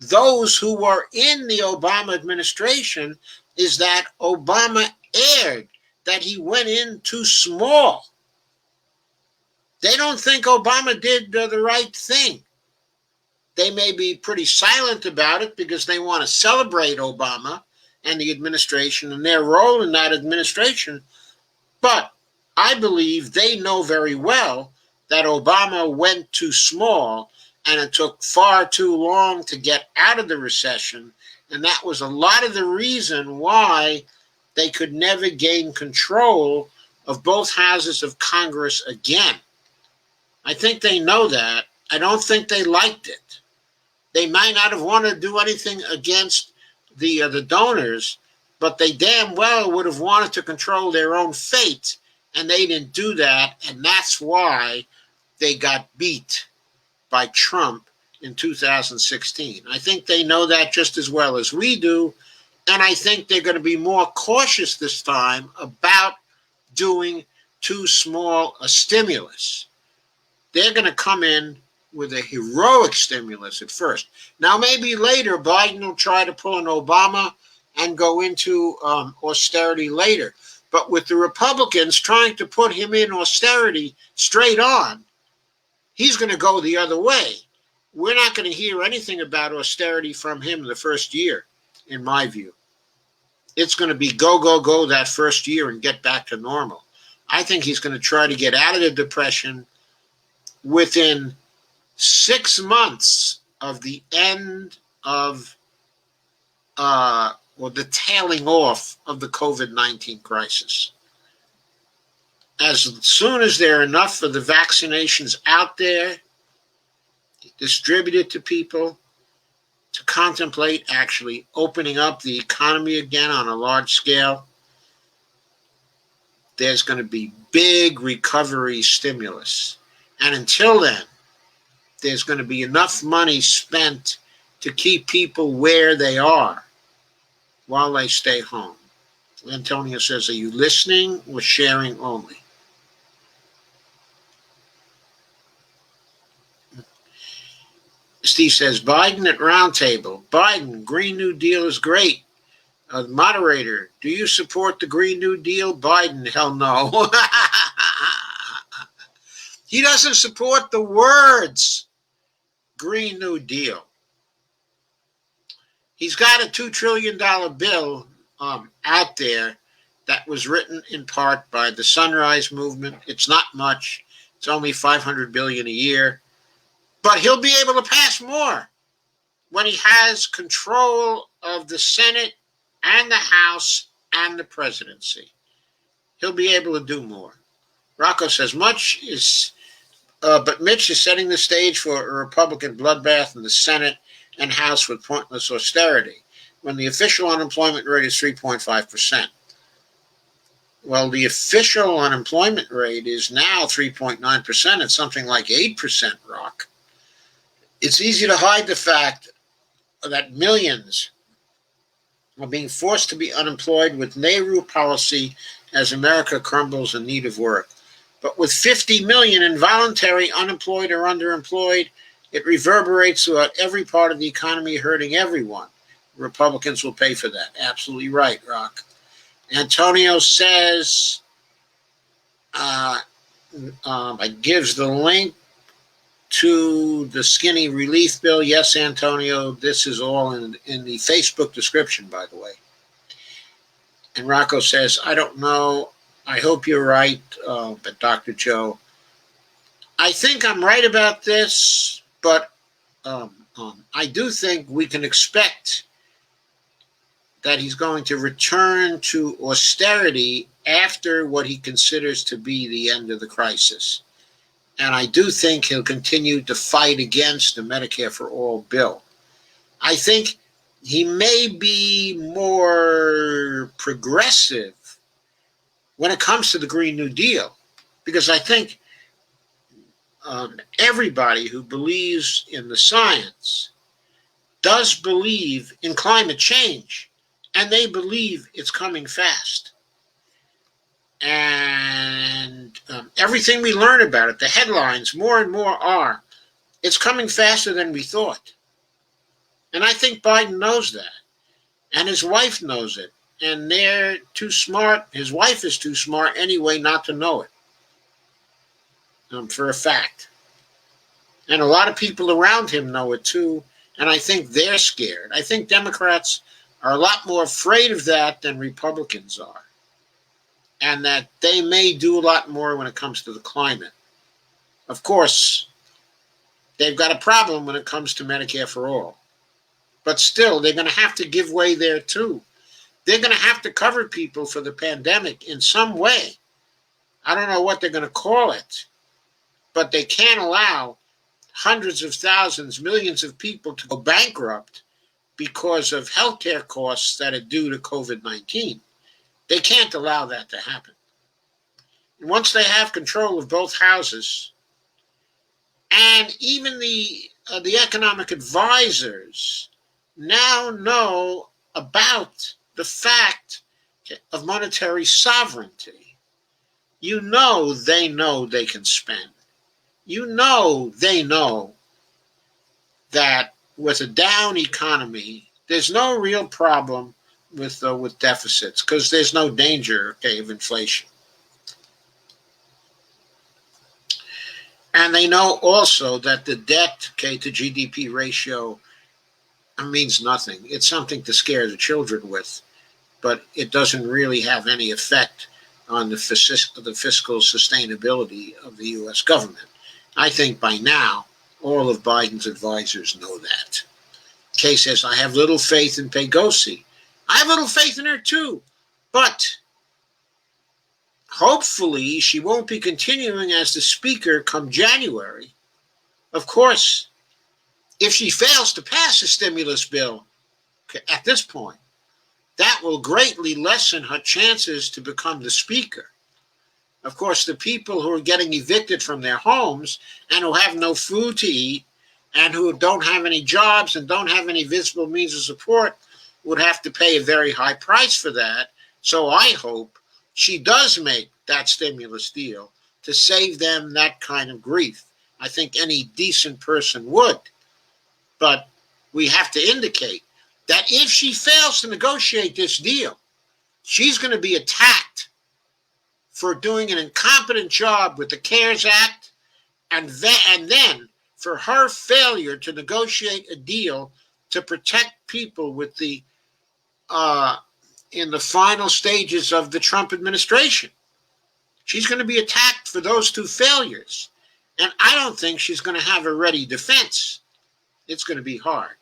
those who were in the Obama administration, is that Obama erred, that he went in too small. They don't think Obama did the right thing. They may be pretty silent about it because they want to celebrate Obama and the administration and their role in that administration. But I believe they know very well that Obama went too small and it took far too long to get out of the recession. And that was a lot of the reason why they could never gain control of both houses of Congress again. I think they know that. I don't think they liked it. They might not have wanted to do anything against the donors, but they damn well would have wanted to control their own fate, and they didn't do that, and that's why they got beat by Trump in 2016. I think they know that just as well as we do, and I think they're going to be more cautious this time about doing too small a stimulus. They're going to come in with a heroic stimulus at first. Now, maybe later Biden will try to pull an Obama and go into austerity later. But with the Republicans trying to put him in austerity straight on, he's going to go the other way. We're not going to hear anything about austerity from him the first year, in my view. It's going to be go, go, go that first year and get back to normal. I think he's going to try to get out of the depression within 6 months of the end of, or the tailing off of the COVID-19 crisis. As soon as there are enough of the vaccinations out there, distributed to people, to contemplate actually opening up the economy again on a large scale, there's going to be big recovery stimulus. And until then, there's going to be enough money spent to keep people where they are while they stay home. Antonio says, are you listening or sharing only? Steve says, Biden at roundtable. Biden, Green New Deal is great. Moderator, do you support the Green New Deal? Biden, hell no. He doesn't support the words Green New Deal. He's got a $2 trillion bill out there that was written in part by the Sunrise Movement. It's not much. It's only $500 billion a year. But he'll be able to pass more when he has control of the Senate and the House and the presidency. He'll be able to do more. Rocco says, but Mitch is setting the stage for a Republican bloodbath in the Senate and House with pointless austerity, when the official unemployment rate is 3.5%. Well, the official unemployment rate is now 3.9%. It's something like 8%, Rock. It's easy to hide the fact that millions are being forced to be unemployed with Nehru policy as America crumbles in need of work. But with 50 million involuntary unemployed or underemployed, it reverberates throughout every part of the economy, hurting everyone. Republicans will pay for that. Absolutely right, Rock. Antonio says, gives the link to the skinny relief bill. Yes, Antonio, this is all in the Facebook description, by the way. And Rocco says, I don't know. I hope you're right, but Dr. Joe, I think I'm right about this, but I do think we can expect that he's going to return to austerity after what he considers to be the end of the crisis. And I do think he'll continue to fight against the Medicare for All bill. I think he may be more progressive when it comes to the Green New Deal, because I think everybody who believes in the science does believe in climate change, and they believe it's coming fast. And everything we learn about it, the headlines more and more are, it's coming faster than we thought. And I think Biden knows that. And his wife knows it. And they're too smart. His wife is too smart anyway not to know it. For a fact. And a lot of people around him know it too. And I think they're scared. I think Democrats are a lot more afraid of that than Republicans are. And that they may do a lot more when it comes to the climate. Of course, they've got a problem when it comes to Medicare for All. But still, they're going to have to give way there too. They're going to have to cover people for the pandemic in some way. I don't know what they're going to call it. But they can't allow hundreds of thousands, millions of people to go bankrupt because of healthcare costs that are due to COVID-19. They can't allow that to happen. And once they have control of both houses, and even the economic advisors now know about the fact of monetary sovereignty. You know they can spend. You know they know that with a down economy, there's no real problem with deficits because there's no danger, okay, of inflation. And they know also that the debt, okay, to GDP ratio means nothing. It's something to scare the children with, but it doesn't really have any effect on the fiscal sustainability of the U.S. government. I think by now, all of Biden's advisors know that. Kay says, I have little faith in Pelosi. I have little faith in her too, but hopefully she won't be continuing as the speaker come January. Of course, if she fails to pass a stimulus bill at this point, that will greatly lessen her chances to become the speaker. Of course, the people who are getting evicted from their homes and who have no food to eat and who don't have any jobs and don't have any visible means of support would have to pay a very high price for that. So I hope she does make that stimulus deal to save them that kind of grief. I think any decent person would. But we have to indicate that if she fails to negotiate this deal, she's going to be attacked for doing an incompetent job with the CARES Act, and then for her failure to negotiate a deal to protect people with the in the final stages of the Trump administration. She's going to be attacked for those two failures, and I don't think she's going to have a ready defense. It's going to be hard.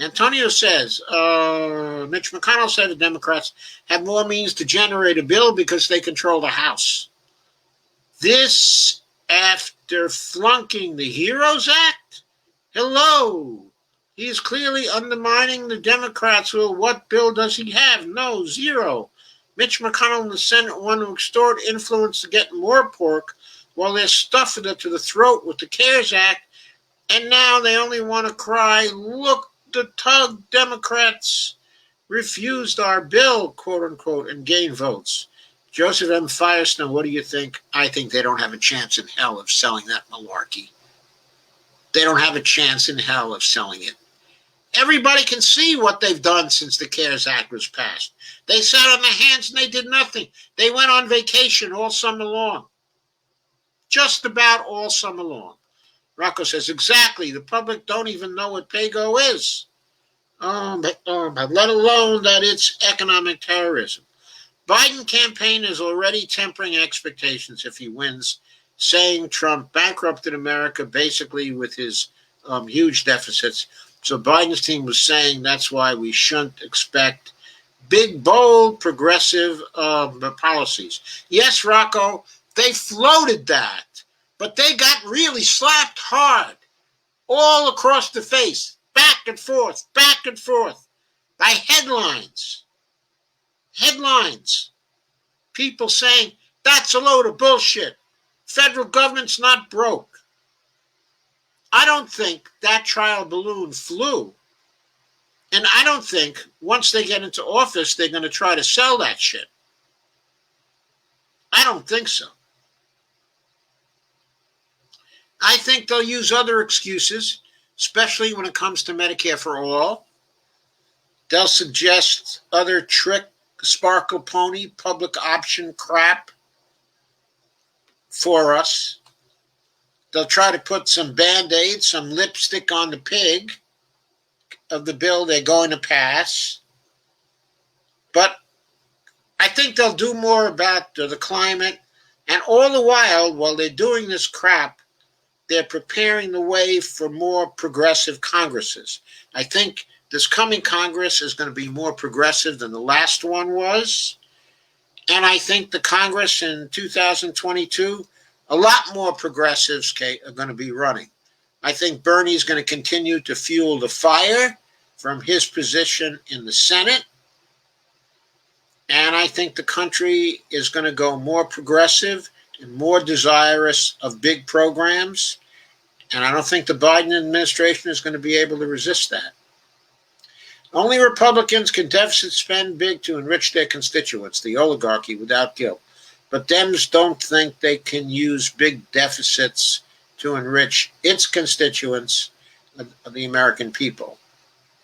Antonio says, Mitch McConnell said the Democrats have more means to generate a bill because they control the House. This after flunking the HEROES Act? Hello. He is clearly undermining the Democrats. Well, what bill does he have? No, zero. Mitch McConnell and the Senate want to extort influence to get more pork while they're stuffing it to the throat with the CARES Act. And now they only want to cry, look, the tug Democrats refused our bill, quote unquote, and gained votes. Joseph M. Firestone, what do you think? I think they don't have a chance in hell of selling that malarkey. They don't have a chance in hell of selling it. Everybody can see what they've done since the CARES Act was passed. They sat on their hands and they did nothing. They went on vacation all summer long. Just about all summer long. Rocco says, exactly. The public don't even know what PAYGO is. But let alone that it's economic terrorism. Biden campaign is already tempering expectations if he wins, saying Trump bankrupted America basically with his huge deficits. So Biden's team was saying that's why we shouldn't expect big, bold, progressive policies. Yes, Rocco, they floated that. But they got really slapped hard all across the face, back and forth, by headlines. Headlines. People saying, that's a load of bullshit. Federal government's not broke. I don't think that trial balloon flew. And I don't think once they get into office, they're going to try to sell that shit. I don't think so. I think they'll use other excuses, especially when it comes to Medicare for all. They'll suggest other trick, sparkle pony, public option crap for us. They'll try to put some Band-Aid, some lipstick on the pig of the bill they're going to pass. But I think they'll do more about the climate. And all the while they're doing this crap, they're preparing the way for more progressive Congresses. I think this coming Congress is going to be more progressive than the last one was. And I think the Congress in 2022, a lot more progressives are going to be running. I think Bernie's going to continue to fuel the fire from his position in the Senate. And I think the country is going to go more progressive and more desirous of big programs. And I don't think the Biden administration is going to be able to resist that. Only Republicans can deficit spend big to enrich their constituents, the oligarchy, without guilt. But Dems don't think they can use big deficits to enrich its constituents, the American people.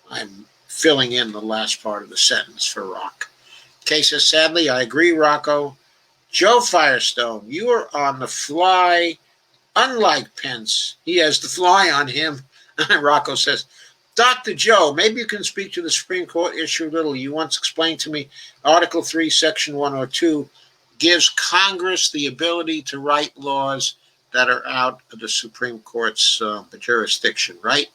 I'm filling in the last part of the sentence for Rock. Kay says, sadly, I agree, Rocco. Joe Firestone, you are on the fly. Unlike Pence, he has the fly on him. Rocco says, Dr. Joe, maybe you can speak to the Supreme Court issue a little. You once explained to me Article 3, Section 102 gives Congress the ability to write laws that are out of the Supreme Court's jurisdiction, right?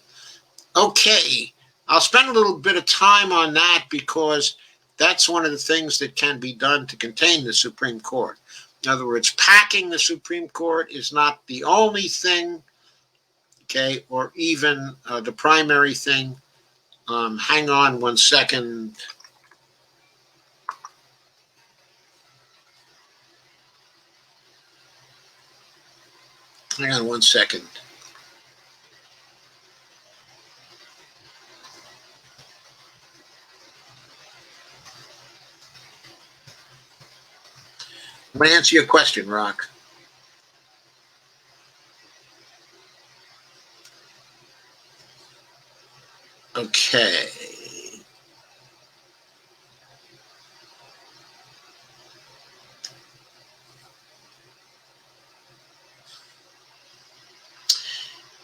Okay, I'll spend a little bit of time on that because that's one of the things that can be done to contain the Supreme Court. In other words, packing the Supreme Court is not the only thing, okay, or even the primary thing. Hang on 1 second. Hang on 1 second. I'm going to answer your question, Rock. Okay.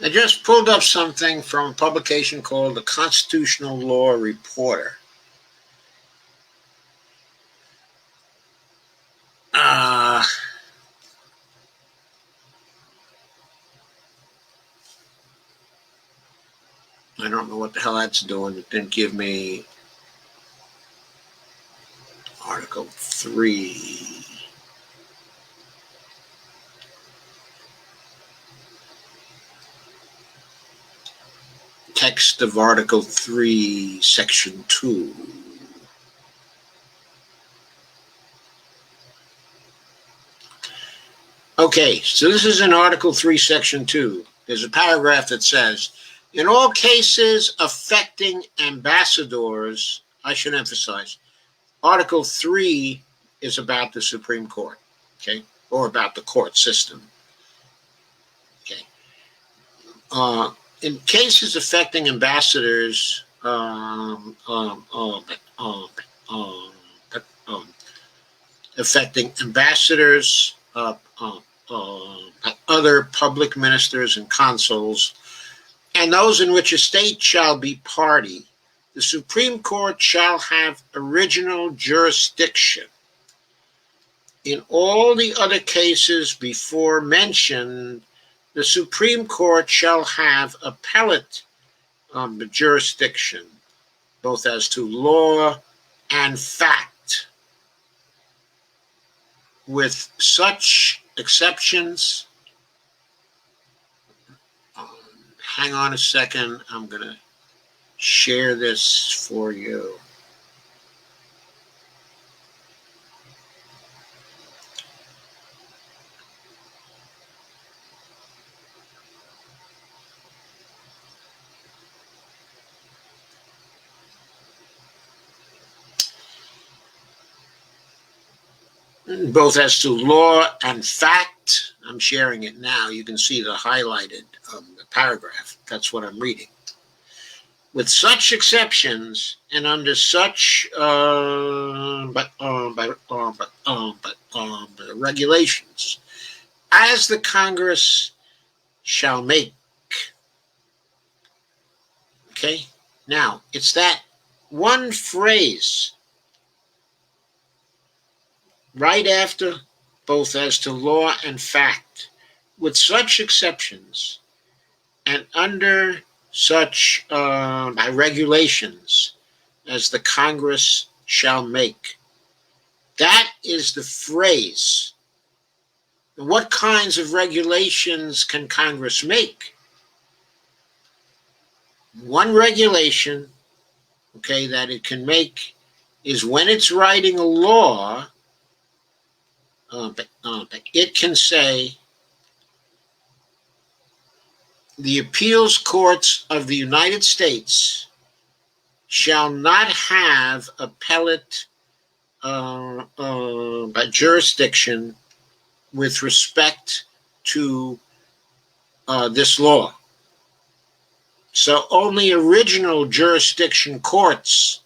I just pulled up something from a publication called the Constitutional Law Reporter. I don't know what the hell that's doing. It didn't give me Article 3. Text of Article 3, Section 2. Okay, so this is in Article 3, Section 2. There's a paragraph that says, in all cases affecting ambassadors, I should emphasize, Article 3 is about the Supreme Court, okay, or about the court system. Okay. In cases affecting ambassadors, affecting ambassadors, other public ministers and consuls, and those in which a state shall be party, the Supreme Court shall have original jurisdiction. In all the other cases before mentioned, the Supreme Court shall have appellate jurisdiction, both as to law and fact, with such exceptions. Hang on a second. I'm going to share this for you. Both as to law and fact. I'm sharing it now. You can see the highlighted paragraph. That's what I'm reading. With such exceptions and under such regulations as the Congress shall make. Okay? Now, it's that one phrase right after both as to law and fact, with such exceptions and under such regulations as the Congress shall make. That is the phrase. What kinds of regulations can Congress make? One regulation, okay, that it can make is when it's writing a law, it can say the appeals courts of the United States shall not have appellate jurisdiction with respect to this law. So only original jurisdiction courts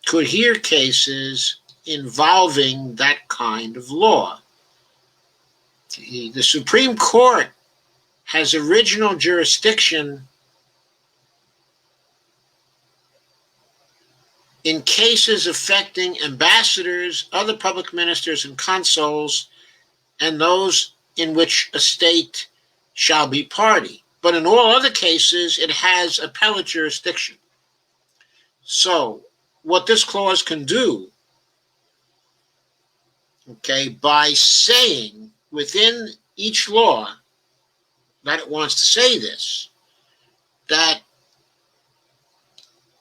could hear cases involving that kind of law. The Supreme Court has original jurisdiction in cases affecting ambassadors, other public ministers and consuls, and those in which a state shall be party. But in all other cases, it has appellate jurisdiction. So what this clause can do, okay, by saying within each law that it wants to say this, that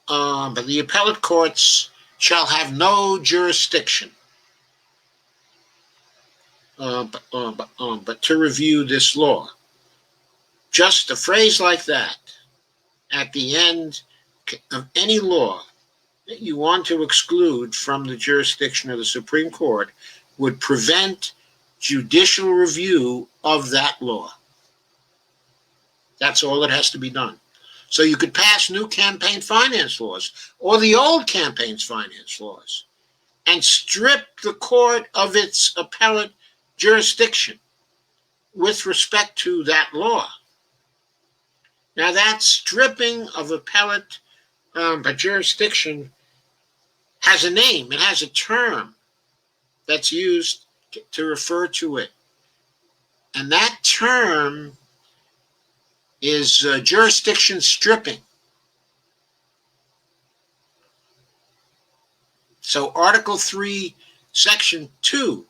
but the appellate courts shall have no jurisdiction but to review this law. Just a phrase like that at the end of any law that you want to exclude from the jurisdiction of the Supreme Court would prevent judicial review of that law. That's all that has to be done. So you could pass new campaign finance laws or the old campaign finance laws and strip the court of its appellate jurisdiction with respect to that law. Now, that stripping of appellate jurisdiction has a name. It has a term that's used to refer to it. And that term is jurisdiction stripping. So Article 3, Section 2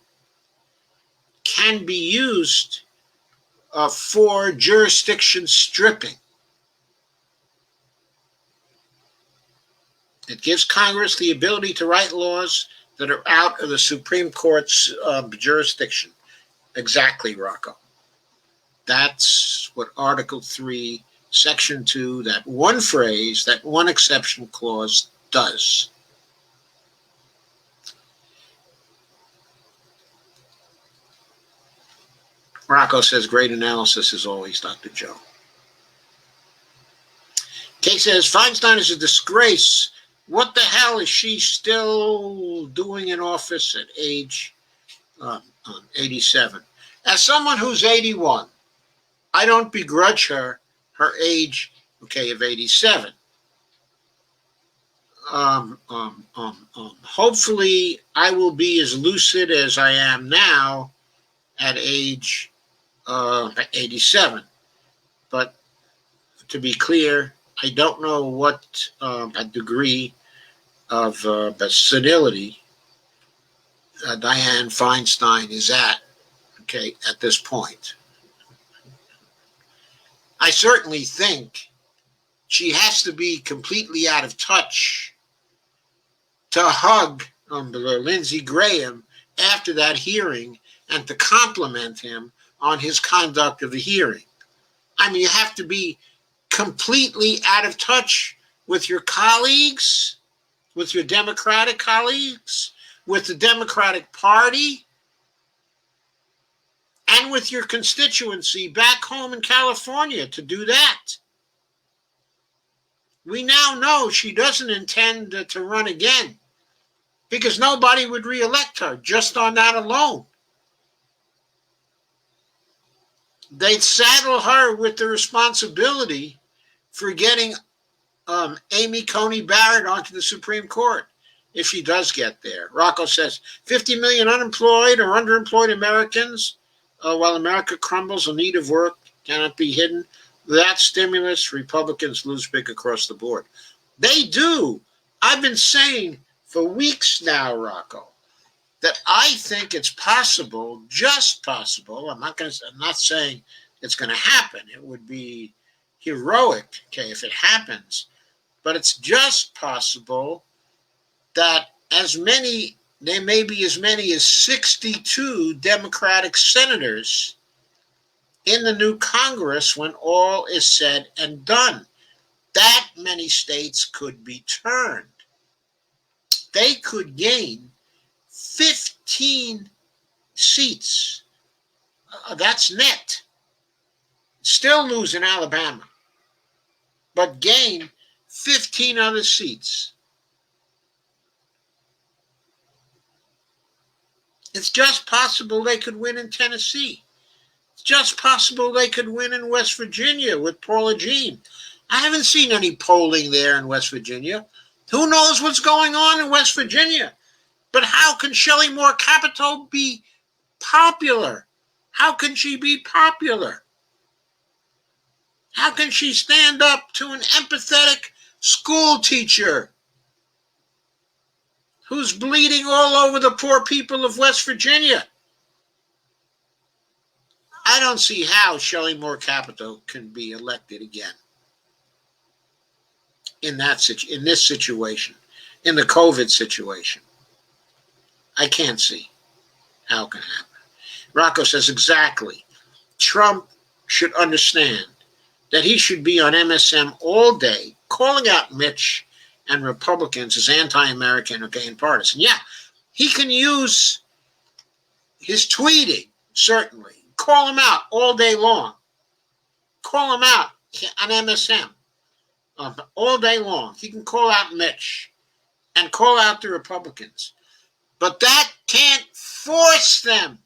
can be used for jurisdiction stripping. It gives Congress the ability to write laws that are out of the Supreme Court's jurisdiction. Exactly, Rocco. That's what Article 3, Section 2, that one phrase, that one exception clause does. Rocco says, great analysis as always, Dr. Joe. Kay says, Feinstein is a disgrace. What the hell is she still doing in office at age 87? As someone who's 81, I don't begrudge her age, okay, of 87. Hopefully, I will be as lucid as I am now at age 87. But to be clear, I don't know what a degree of senility Dianne Feinstein is at, okay, at this point. I certainly think she has to be completely out of touch to hug Lindsey Graham after that hearing and to compliment him on his conduct of the hearing. I mean, you have to be completely out of touch with your colleagues, with your Democratic colleagues, with the Democratic Party, and with your constituency back home in California to do that. We now know she doesn't intend to run again because nobody would reelect her just on that alone. They'd saddle her with the responsibility for getting Amy Coney Barrett onto the Supreme Court if she does get there. Rocco says 50 million unemployed or underemployed Americans while America crumbles in need of work cannot be hidden. That stimulus, Republicans lose big across the board. They do. I've been saying for weeks now, Rocco, that I think it's possible, just possible. I'm not saying it's going to happen. It would be heroic, okay, if it happens. But it's just possible that there may be as many as 62 Democratic senators in the new Congress when all is said and done. That many states could be turned. They could gain 15 seats. That's net. Still lose in Alabama. but gain 15 other seats. It's just possible they could win in Tennessee. It's just possible they could win in West Virginia with Paula Jean. I haven't seen any polling there in West Virginia. Who knows what's going on in West Virginia? But how can Shelley Moore Capito be popular? How can she be popular? How can she stand up to an empathetic school teacher who's bleeding all over the poor people of West Virginia? I don't see how Shelley Moore Capito can be elected again in this situation, in the COVID situation. I can't see how it can happen. Rocco says exactly. Trump should understand that he should be on MSM all day, calling out Mitch and Republicans as anti-American or gay and partisan. Yeah, he can use his tweeting, certainly. Call him out all day long. Call him out on MSM all day long. He can call out Mitch and call out the Republicans. But that can't force them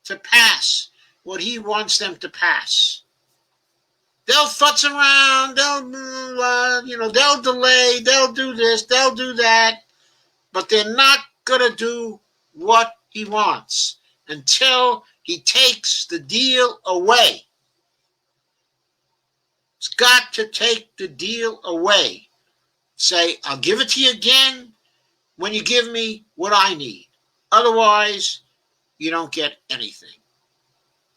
to pass what he wants them to pass. They'll futz around, they'll delay, they'll do this, they'll do that, but they're not going to do what he wants until he takes the deal away. It's got to take the deal away. Say, I'll give it to you again when you give me what I need. Otherwise, you don't get anything.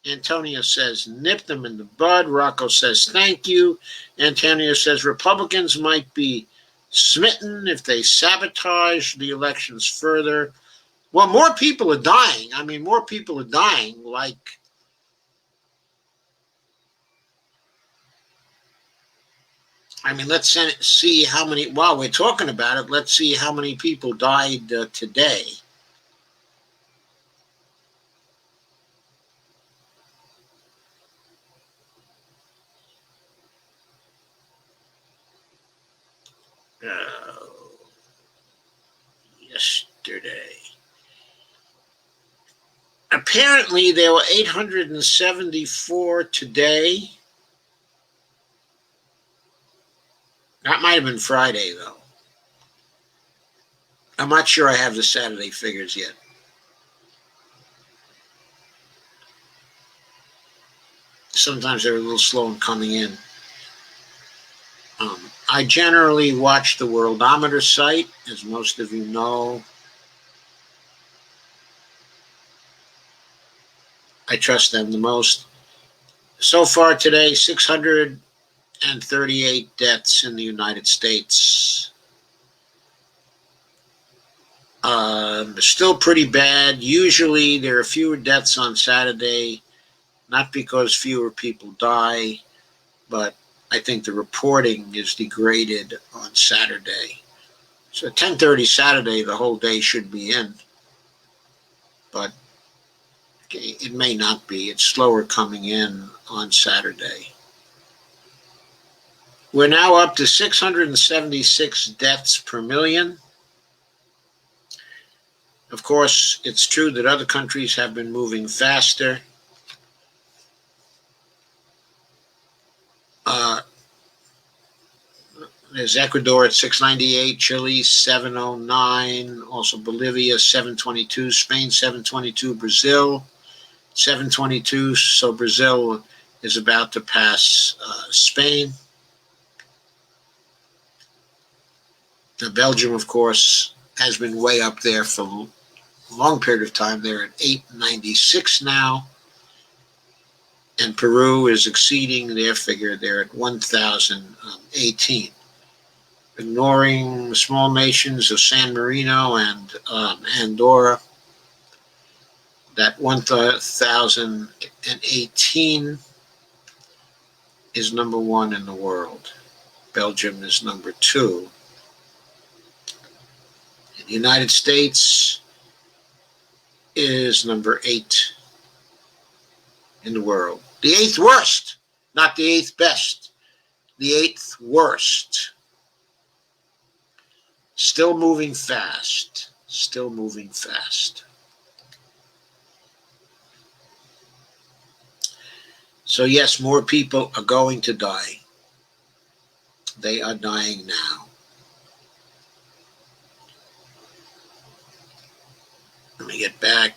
Antonio says, nip them in the bud. Rocco says, thank you. Antonio says, Republicans might be smitten if they sabotage the elections further. Well, more people are dying. I mean, more people are dying. Let's see how many, while we're talking about it, let's see how many people died today. Yesterday. Apparently, there were 874 today. That might have been Friday, though. I'm not sure I have the Saturday figures yet. Sometimes they're a little slow in coming in. I generally watch the Worldometer site, as most of you know. I trust them the most. So far today, 638 deaths in the United States. Still pretty bad. Usually there are fewer deaths on Saturday, not because fewer people die, but I think the reporting is degraded on Saturday. So 10:30 Saturday, the whole day should be in. But it may not be. It's slower coming in on Saturday. We're now up to 676 deaths per million. Of course, it's true that other countries have been moving faster. There's Ecuador at 698, Chile 709, also Bolivia 722, Spain 722, Brazil 722. So Brazil is about to pass Spain. Belgium, of course, has been way up there for a long period of time. They're at 896 now. And Peru is exceeding their figure. They're at 1,018. Ignoring the small nations of San Marino and Andorra, that 1,018 is number one in the world. Belgium is number two. The United States is number 8 in the world. The 8th worst, not the 8th best. the eighth worst. Still moving fast. Still moving fast. So yes, more people are going to die. They are dying now. Let me get back.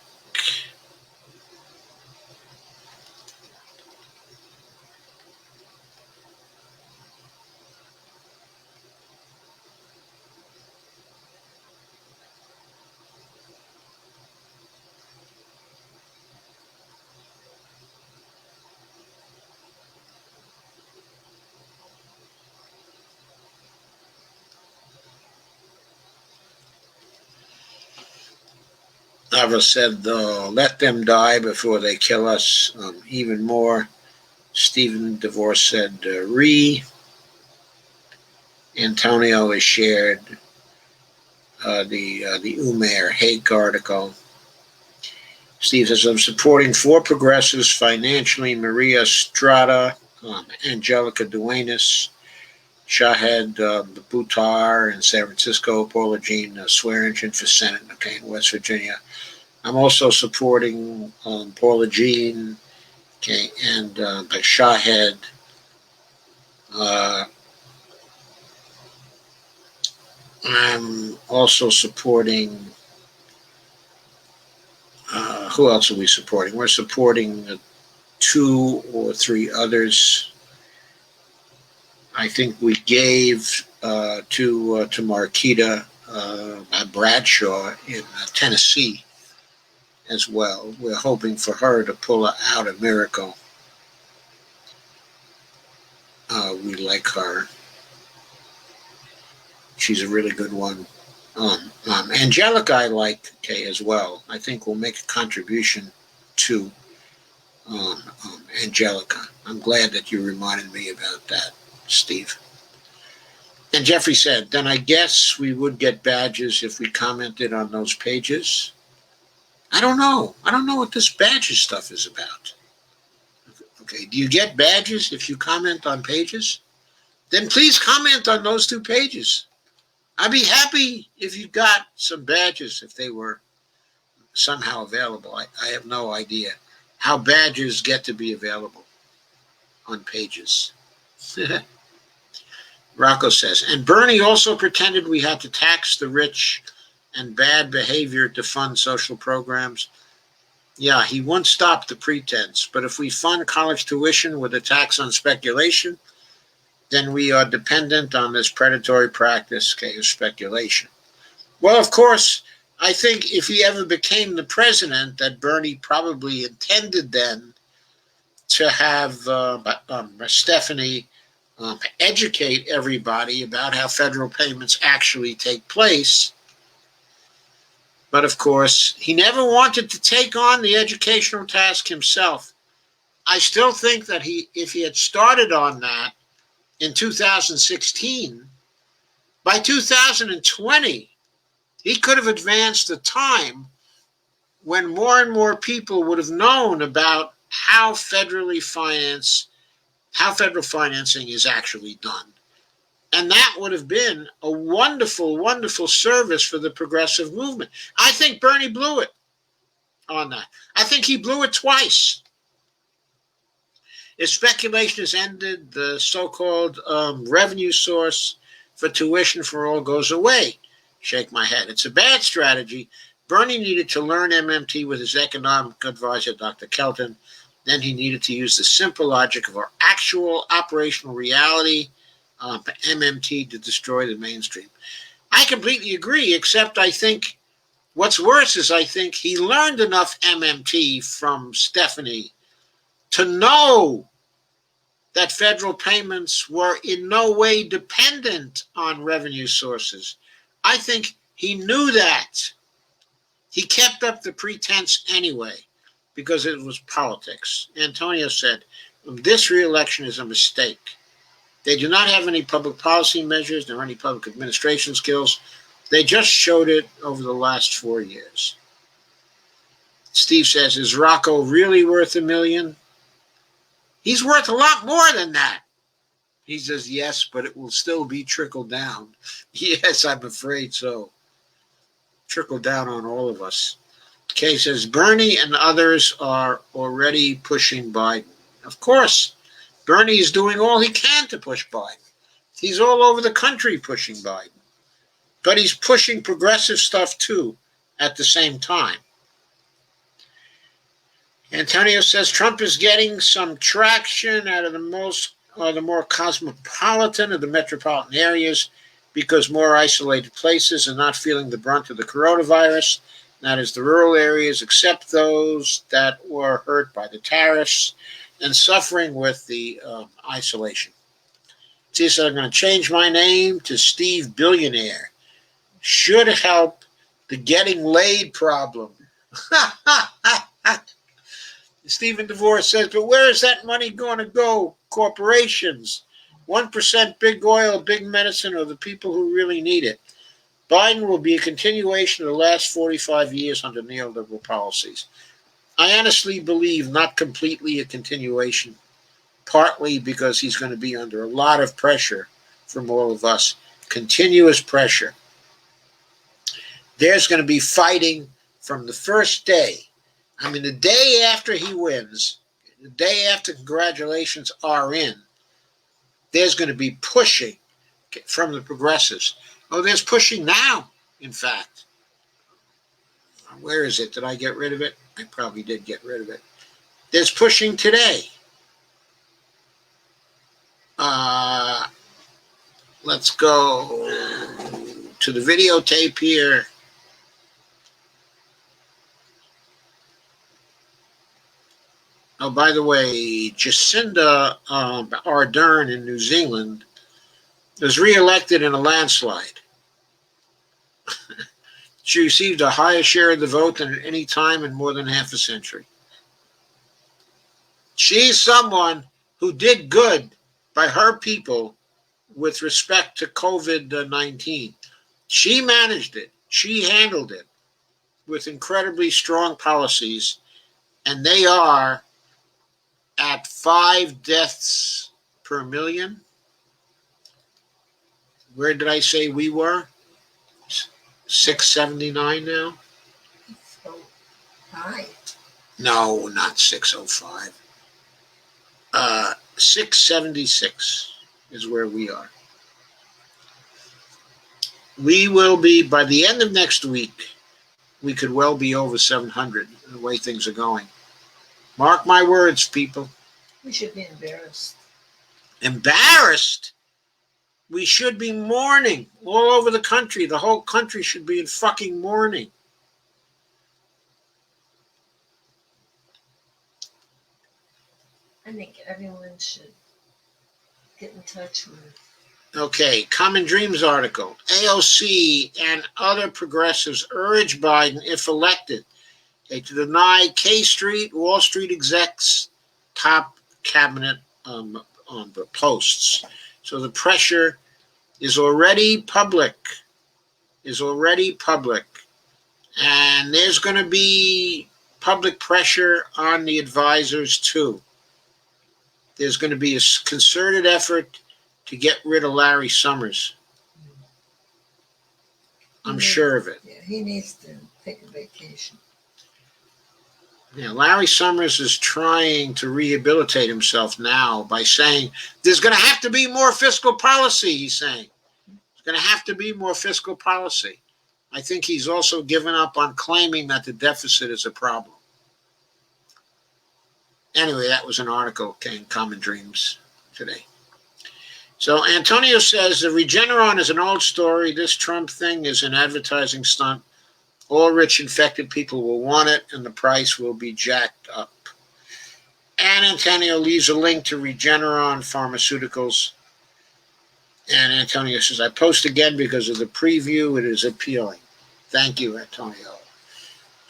Ava said, let them die before they kill us. Even more. Stephen DeVore said, Antonio has shared the Umair Hake article. Steve says, I'm supporting 4 progressives financially: Maria Strata, Angelica Duenas, Shahed Buttar in San Francisco, Paula Jean Swearingen for Senate, in West Virginia. I'm also supporting Paula Jean, and Shahed. I'm also supporting, who else are we supporting? We're supporting 2 or 3 others. I think we gave to Marquita Bradshaw in Tennessee as well. We're hoping for her to pull out a miracle. We like her. She's a really good one. Angelica I like, as well. I think we'll make a contribution to Angelica. I'm glad that you reminded me about that, Steve. And Jeffrey said, then I guess we would get badges if we commented on those pages. I don't know. I don't know what this badges stuff is about. Okay, do you get badges if you comment on pages? Then please comment on those 2 pages. I'd be happy if you got some badges if they were somehow available. I have no idea how badges get to be available on pages. Rocco says, and Bernie also pretended we had to tax the rich and bad behavior to fund social programs. Yeah, he won't stop the pretense, but if we fund college tuition with a tax on speculation, then we are dependent on this predatory practice of speculation. Well, of course, I think if he ever became the president, that Bernie probably intended then to have Stephanie educate everybody about how federal payments actually take place. But of course, he never wanted to take on the educational task himself. I still think that if he had started on that in 2016, by 2020, he could have advanced the time when more and more people would have known about how federal financing is actually done. And that would have been a wonderful, wonderful service for the progressive movement. I think Bernie blew it on that. I think he blew it twice. If speculation has ended, the so-called revenue source for tuition for all goes away. Shake my head. It's a bad strategy. Bernie needed to learn MMT with his economic advisor, Dr. Kelton. Then he needed to use the simple logic of our actual operational reality, MMT, to destroy the mainstream. I completely agree, except I think what's worse is I think he learned enough MMT from Stephanie to know that federal payments were in no way dependent on revenue sources. I think he knew that. He kept up the pretense anyway because it was politics. Antonio said, this re-election is a mistake. They do not have any public policy measures nor any public administration skills. They just showed it over the last 4 years. Steve says, is Rocco really worth $1 million? He's worth a lot more than that. He says yes, but it will still be trickled down. Yes, I'm afraid so. Trickle down on all of us. Kay says Bernie and others are already pushing Biden. Of course, Bernie is doing all he can to push Biden. He's all over the country pushing Biden. But he's pushing progressive stuff too at the same time. Antonio says Trump is getting some traction out of the more cosmopolitan of the metropolitan areas because more isolated places are not feeling the brunt of the coronavirus. That is the rural areas, except those that were hurt by the tariffs and suffering with the isolation. He said, I'm going to change my name to Steve Billionaire. Should help the getting laid problem. Stephen DeVore says, but where is that money going to go? Corporations. 1% big oil, big medicine, or the people who really need it. Biden will be a continuation of the last 45 years under neoliberal policies. I honestly believe not completely a continuation, partly because he's going to be under a lot of pressure from all of us, continuous pressure. There's going to be fighting from the first day. I mean, the day after he wins, the day after congratulations are in, there's going to be pushing from the progressives. Oh, there's pushing now, in fact. Where is it? Did I get rid of it? I probably did get rid of it. There's pushing today. Let's go to the videotape here. Oh, by the way, Jacinda Ardern in New Zealand was reelected in a landslide. She received a higher share of the vote than at any time in more than half a century. She's someone who did good by her people with respect to COVID-19. She managed it. She handled it with incredibly strong policies, and they are at 5 deaths per million. Where did I say we were? 679 now? 605. No, not 605. 676 is where we are. We will be, by the end of next week, we could well be over 700, the way things are going. Mark my words, people. We should be embarrassed. Embarrassed? We should be mourning all over the country. The whole country should be in fucking mourning. I think everyone should get in touch with. Okay, Common Dreams article. AOC and other progressives urge Biden, if elected, to deny K Street, Wall Street execs, top cabinet posts. So the pressure is already public. And there's going to be public pressure on the advisors too. There's going to be a concerted effort to get rid of Larry Summers. I'm sure of it. Yeah, he needs to take a vacation. Yeah, Larry Summers is trying to rehabilitate himself now by saying there's going to have to be more fiscal policy, he's saying. There's going to have to be more fiscal policy. I think he's also given up on claiming that the deficit is a problem. Anyway, that was an article in Common Dreams today. So Antonio says the Regeneron is an old story. This Trump thing is an advertising stunt. All rich infected people will want it, and the price will be jacked up. And Antonio leaves a link to Regeneron Pharmaceuticals. And Antonio says, I post again because of the preview. It is appealing. Thank you, Antonio.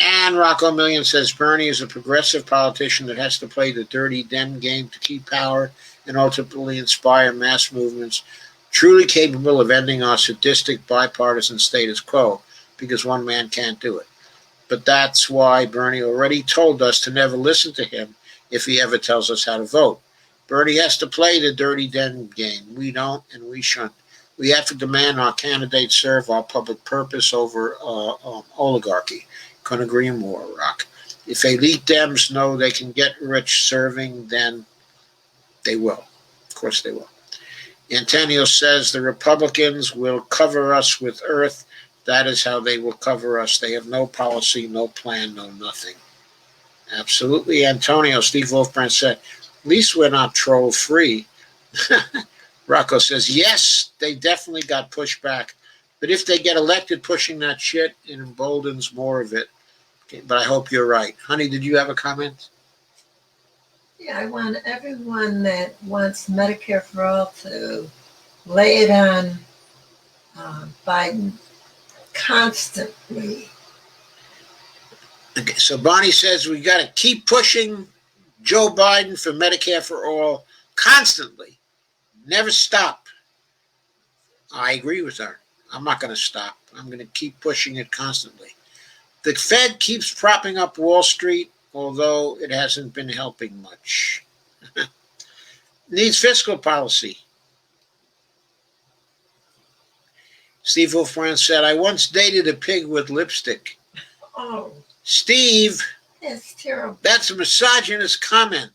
And Rocco Million says, Bernie is a progressive politician that has to play the dirty Dem game to keep power and ultimately inspire mass movements truly capable of ending our sadistic bipartisan status quo, because one man can't do it. But that's why Bernie already told us to never listen to him if he ever tells us how to vote. Bernie has to play the dirty den game. We don't, and we shouldn't. We have to demand our candidates serve our public purpose over oligarchy. Couldn't agree more, Rock. If elite Dems know they can get rich serving, then they will. Of course they will. Antonio says the Republicans will cover us with earth. That is how they will cover us. They have no policy, no plan, no nothing. Absolutely, Antonio. Steve Wolfbrand said, at least we're not troll free. Rocco says, yes, they definitely got pushed back. But if they get elected pushing that shit, it emboldens more of it. Okay, but I hope you're right. Honey, did you have a comment? Yeah, I want everyone that wants Medicare for all to lay it on Biden constantly. Okay, so Bonnie says we got to keep pushing Joe Biden for Medicare for all constantly. Never stop. I agree with her. I'm not going to stop. I'm going to keep pushing it constantly. The Fed keeps propping up Wall Street, although it hasn't been helping much. Needs fiscal policy. Steve Wolfbrand said, I once dated a pig with lipstick. Oh, Steve, that's terrible. that's a misogynist comment.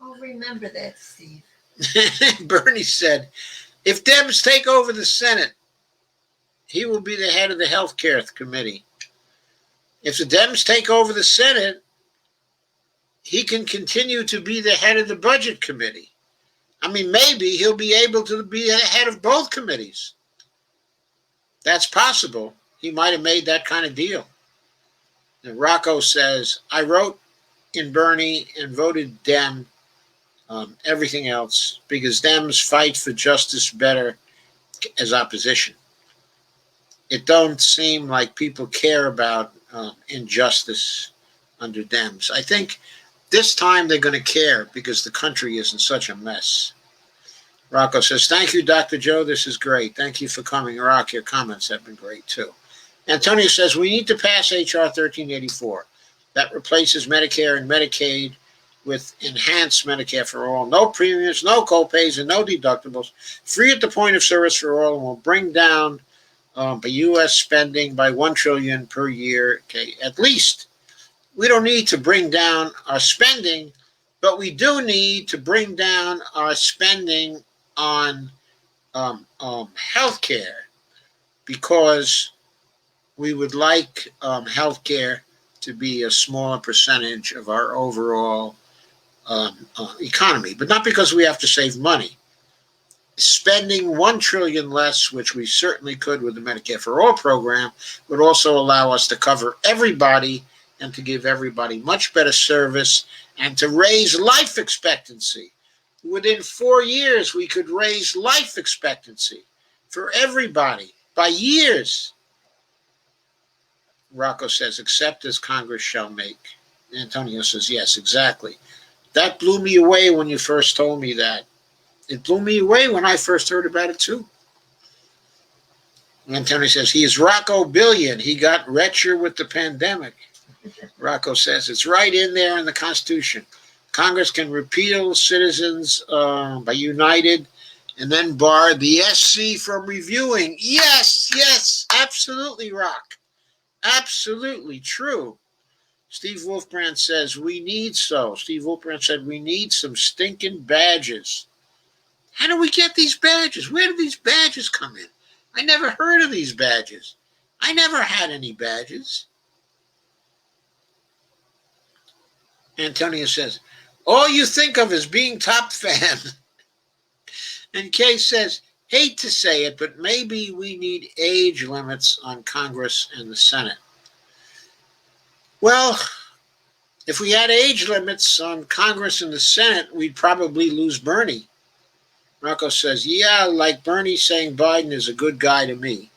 Oh, remember that, Steve. Bernie said, if Dems take over the Senate, he will be the head of the health care committee. If the Dems take over the Senate, he can continue to be the head of the budget committee. I mean, maybe he'll be able to be the head of both committees. That's possible. He might have made that kind of deal. And Rocco says, I wrote in Bernie and voted Dem, everything else, because Dems fight for justice better as opposition. It don't seem like people care about injustice under Dems. I think this time they're going to care because the country is in such a mess. Rocco says, thank you, Dr. Joe. This is great. Thank you for coming. Rock, your comments have been great, too. Antonio says, we need to pass H.R. 1384. That replaces Medicare and Medicaid with enhanced Medicare for all. No premiums, no co-pays, and no deductibles. Free at the point of service for all, and will bring down the U.S. spending by $1 trillion per year. Okay, at least. We don't need to bring down our spending, but we do need to bring down our spending on health care, because we would like health care to be a smaller percentage of our overall economy, but not because we have to save money. Spending $1 trillion less, which we certainly could with the Medicare for All program, would also allow us to cover everybody and to give everybody much better service and to raise life expectancy. Within 4 years, we could raise life expectancy for everybody by years. Rocco says, except as Congress shall make. Antonio says, yes, exactly. That blew me away when you first told me that. It blew me away when I first heard about it, too. Antonio says, he is Rocco Billion. He got richer with the pandemic. Rocco says, it's right in there in the Constitution. Congress can repeal Citizens by United and then bar the SC from reviewing. Yes, yes, absolutely, Rock. Absolutely true. Steve Wolfbrand says, Steve Wolfbrand said, we need some stinking badges. How do we get these badges? Where do these badges come in? I never heard of these badges. I never had any badges. Antonio says, all you think of is being top fan. And Kay says, hate to say it, but maybe we need age limits on Congress and the Senate. Well, if we had age limits on Congress and the Senate, we'd probably lose Bernie. Rocco says, yeah, like Bernie saying Biden is a good guy to me.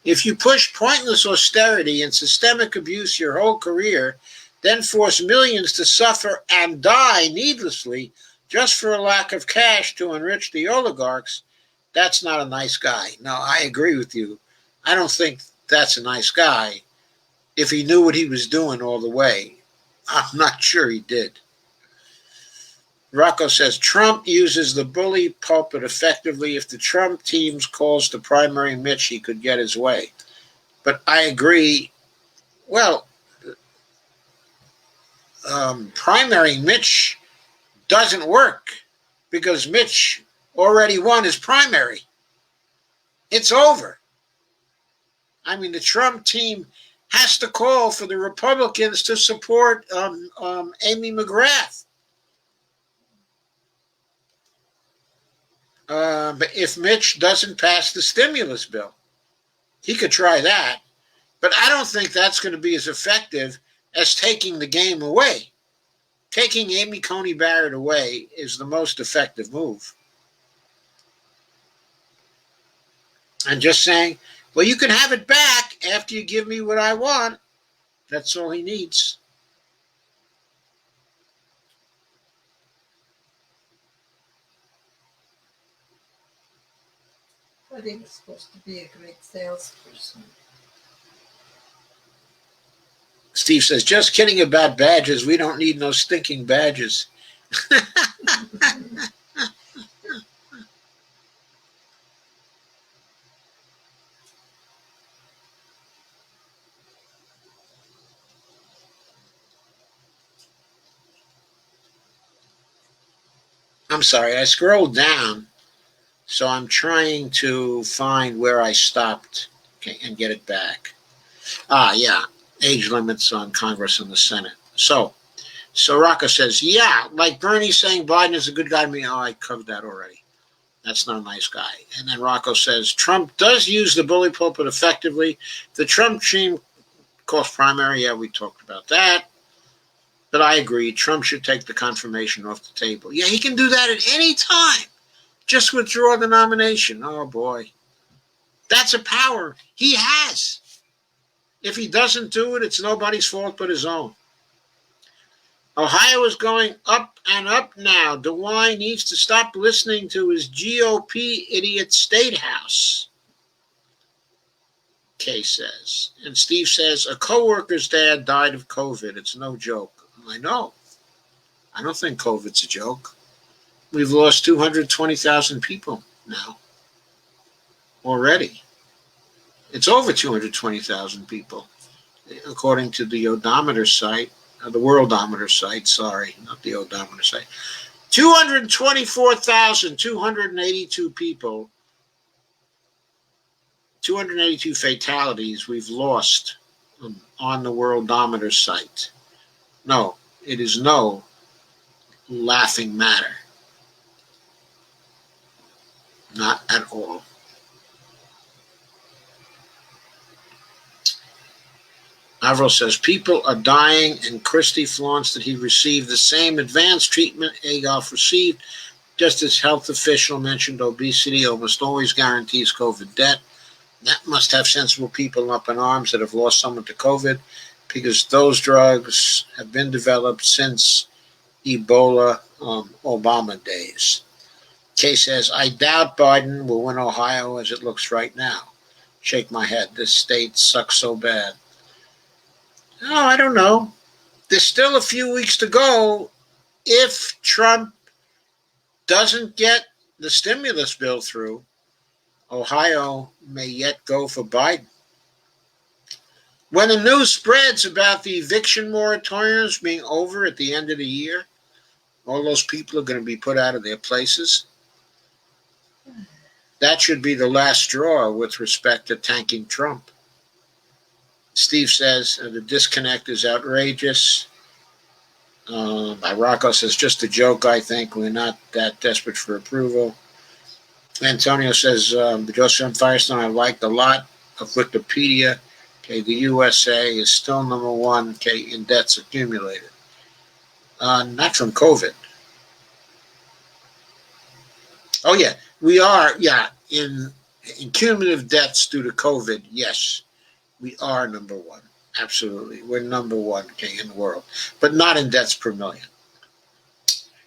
If you push pointless austerity and systemic abuse your whole career, then force millions to suffer and die needlessly just for a lack of cash to enrich the oligarchs, that's not a nice guy. No, I agree with you. I don't think that's a nice guy if he knew what he was doing all the way. I'm not sure he did. Rocco says Trump uses the bully pulpit effectively. If the Trump team calls the primary Mitch, he could get his way. But I agree. Well, primary Mitch doesn't work because Mitch already won his primary. It's over. I mean, the Trump team has to call for the Republicans to support Amy McGrath. But if Mitch doesn't pass the stimulus bill, he could try that. But I don't think that's going to be as effective as taking the game away. Taking Amy Coney Barrett away is the most effective move. And just saying, well, you can have it back after you give me what I want. That's all he needs. But he was supposed to be a great salesperson. Steve says, just kidding about badges. We don't need no stinking badges. I'm sorry, I scrolled down, so I'm trying to find where I stopped, okay, and get it back. Yeah, age limits on Congress and the Senate. So Rocco says, yeah, like Bernie saying Biden is a good guy to me. Oh, I covered that already. That's not a nice guy. And then Rocco says, Trump does use the bully pulpit effectively. The Trump team calls primary. Yeah, we talked about that. But I agree, Trump should take the confirmation off the table. Yeah, he can do that at any time. Just withdraw the nomination. Oh, boy. That's a power he has. If he doesn't do it, it's nobody's fault but his own. Ohio is going up and up now. DeWine needs to stop listening to his GOP idiot state house, Kay says. And Steve says, a coworker's dad died of COVID. It's no joke. I know. I don't think COVID's a joke. We've lost 220,000 people now already. It's over 220,000 people, according to the odometer site, the Worldometer site, sorry, not the odometer site. 224,282 people, 282 fatalities we've lost on the Worldometer site. No, it is no laughing matter. Not at all. Avro says, people are dying, and Christie flaunts that he received the same advanced treatment Adolf received, just as health official mentioned obesity almost always guarantees COVID death. That must have sensible people up in arms that have lost someone to COVID, because those drugs have been developed since Ebola Obama days. Kay says, I doubt Biden will win Ohio as it looks right now. Shake my head. This state sucks so bad. Oh, I don't know. There's still a few weeks to go. If Trump doesn't get the stimulus bill through, Ohio may yet go for Biden. When the news spreads about the eviction moratoriums being over at the end of the year, all those people are going to be put out of their places. That should be the last straw with respect to tanking Trump. Steve says the disconnect is outrageous. Rocco says, just a joke, I think. We're not that desperate for approval. Antonio says, Joseph Firestone I liked a lot of Wikipedia. Okay, the USA is still number one, okay, in debts accumulated. Not from COVID. Oh, yeah, we are, in cumulative debts due to COVID, yes, we are number one. Absolutely. We're number one, okay, in the world. But not in debts per million,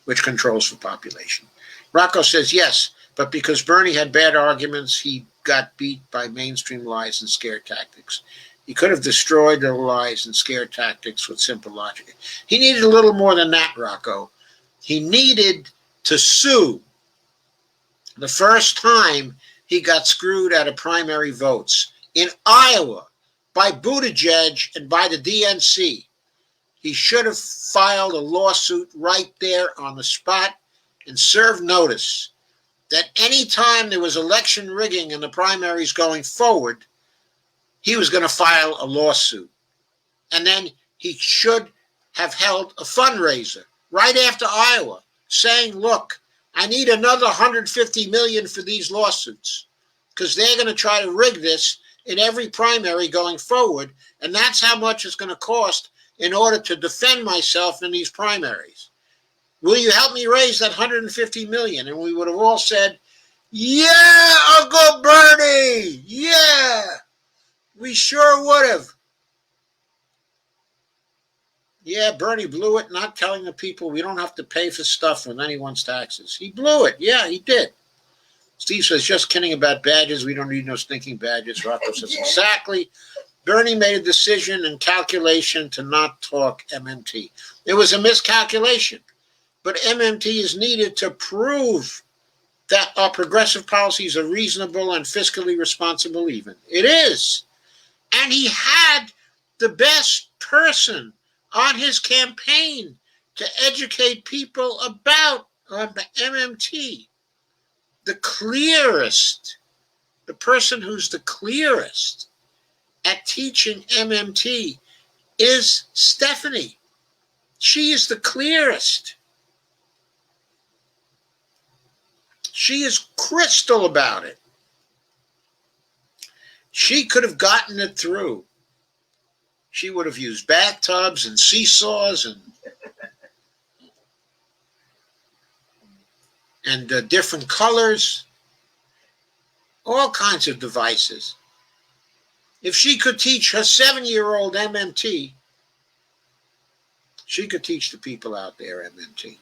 which controls for population. Rocco says, yes, but because Bernie had bad arguments, he got beat by mainstream lies and scare tactics. He could have destroyed their lies and scare tactics with simple logic. He needed a little more than that, Rocco. He needed to sue. The first time he got screwed out of primary votes in Iowa by Buttigieg and by the DNC. He should have filed a lawsuit right there on the spot and served notice that any time there was election rigging in the primaries going forward, he was going to file a lawsuit. And then he should have held a fundraiser right after Iowa saying, look, I need another $150 million for these lawsuits because they're going to try to rig this in every primary going forward. And that's how much it's going to cost in order to defend myself in these primaries. Will you help me raise that $150 million? And we would have all said, yeah, Uncle Bernie, yeah. We sure would have. Yeah, Bernie blew it, not telling the people we don't have to pay for stuff with anyone's taxes. He blew it. Yeah, he did. Steve says, just kidding about badges. We don't need no stinking badges. Rocco says, Yeah. exactly. Bernie made a decision and calculation to not talk MMT. It was a miscalculation. But MMT is needed to prove that our progressive policies are reasonable and fiscally responsible even. It is. And he had the best person on his campaign to educate people about the MMT. The clearest, the person who's the clearest at teaching MMT is Stephanie. She is the clearest. She is crystal about it. She could have gotten it through. She would have used bathtubs and seesaws and different colors, all kinds of devices. If she could teach her 7-year-old MMT, she could teach the people out there MMT.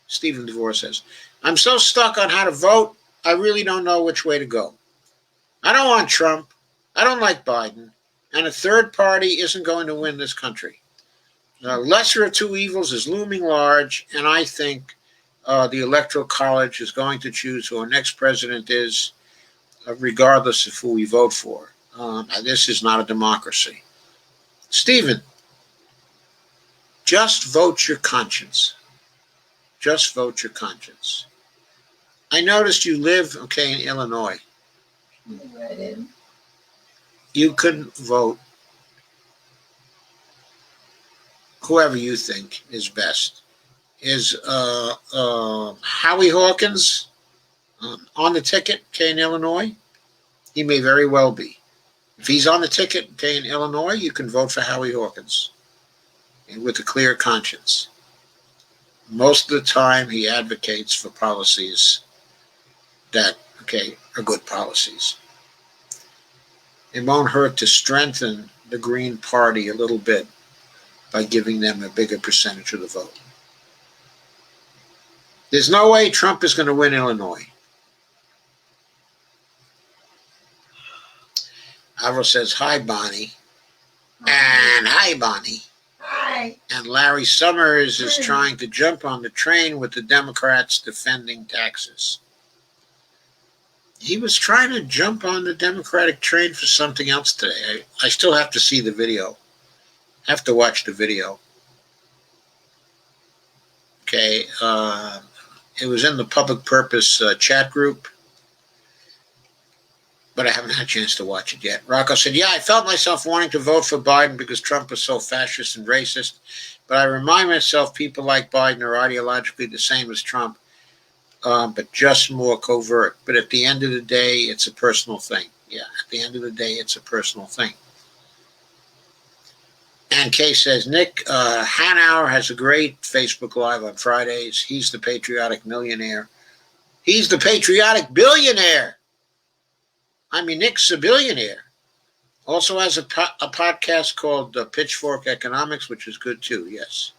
Stephen DeVore says, I'm so stuck on how to vote, I really don't know which way to go. I don't want Trump. I don't like Biden. And a third party isn't going to win this country. The lesser of two evils is looming large, and I think the Electoral College is going to choose who our next president is, regardless of who we vote for. This is not a democracy. Stephen, just vote your conscience. Just vote your conscience. I noticed you live, in Illinois. Right in. You couldn't vote whoever you think is best. Is Howie Hawkins on the ticket, in Illinois? He may very well be. If he's on the ticket, in Illinois, you can vote for Howie Hawkins with a clear conscience. Most of the time, he advocates for policies that, are good policies. It won't hurt to strengthen the Green Party a little bit by giving them a bigger percentage of the vote. There's no way Trump is going to win Illinois. Alvaro says, hi, Bonnie. And hi, Bonnie. Hi. And Larry Summers is trying to jump on the train with the Democrats defending taxes. He was trying to jump on the Democratic train for something else today. I still have to see the video. Have to watch the video. It was in the public purpose chat group, but I haven't had a chance to watch it yet. Rocco said, yeah, I felt myself wanting to vote for Biden because Trump was so fascist and racist, but I remind myself people like Biden are ideologically the same as Trump, but just more covert. But at the end of the day, it's a personal thing. Yeah, at the end of the day, it's a personal thing. And Kay says, Nick Hanauer has a great Facebook Live on Fridays. He's the patriotic millionaire. He's the patriotic billionaire. I mean, Nick's a billionaire. Also has a podcast called Pitchfork Economics, which is good too. Yes,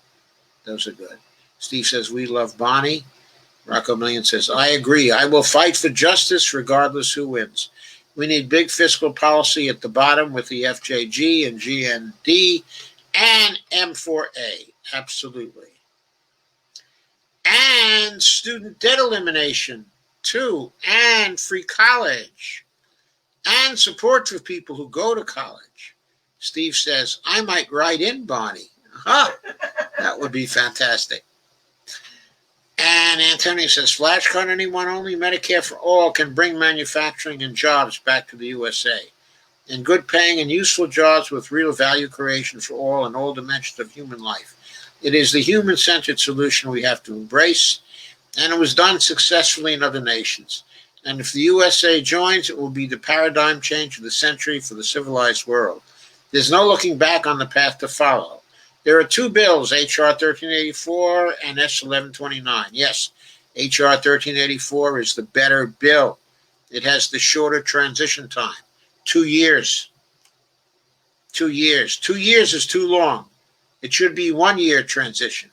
those are good. Steve says, we love Bonnie. Rocco Million says, I agree. I will fight for justice regardless who wins. We need big fiscal policy at the bottom with the FJG and GND and M4A. Absolutely. And student debt elimination, too, and free college, and support for people who go to college. Steve says, I might write in, Bonnie. Huh, that would be fantastic. And Antonio says, flashcard anyone only, Medicare for all can bring manufacturing and jobs back to the USA. And good paying and useful jobs with real value creation for all in all dimensions of human life. It is the human-centered solution we have to embrace, and it was done successfully in other nations. And if the USA joins, it will be the paradigm change of the century for the civilized world. There's no looking back on the path to follow. There are two bills, H.R. 1384 and S. 1129. Yes, H.R. 1384 is the better bill. It has the shorter transition time, 2 years. 2 years. 2 years is too long. It should be 1 year transition.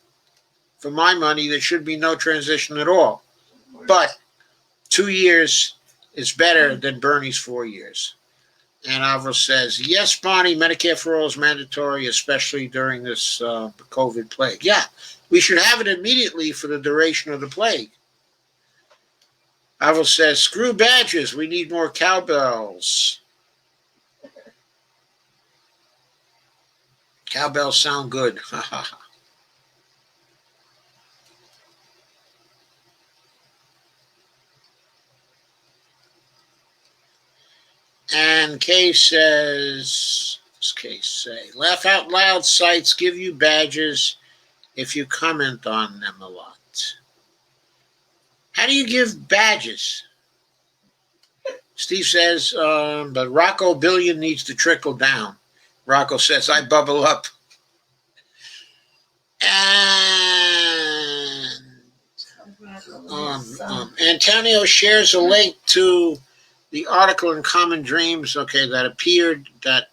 For my money, there should be no transition at all. But 2 years is better than Bernie's 4 years. And Alvaro says, yes, Bonnie, Medicare for all is mandatory, especially during this COVID plague. Yeah, we should have it immediately for the duration of the plague. Alvaro says, screw badges, we need more cowbells. Cowbells sound good. And Kay says, what's Kay say? Laugh out loud sites give you badges if you comment on them a lot. How do you give badges? Steve says, but Rocco Billion needs to trickle down. Rocco says, I bubble up. And Antonio shares a link to the article in Common Dreams, that appeared, that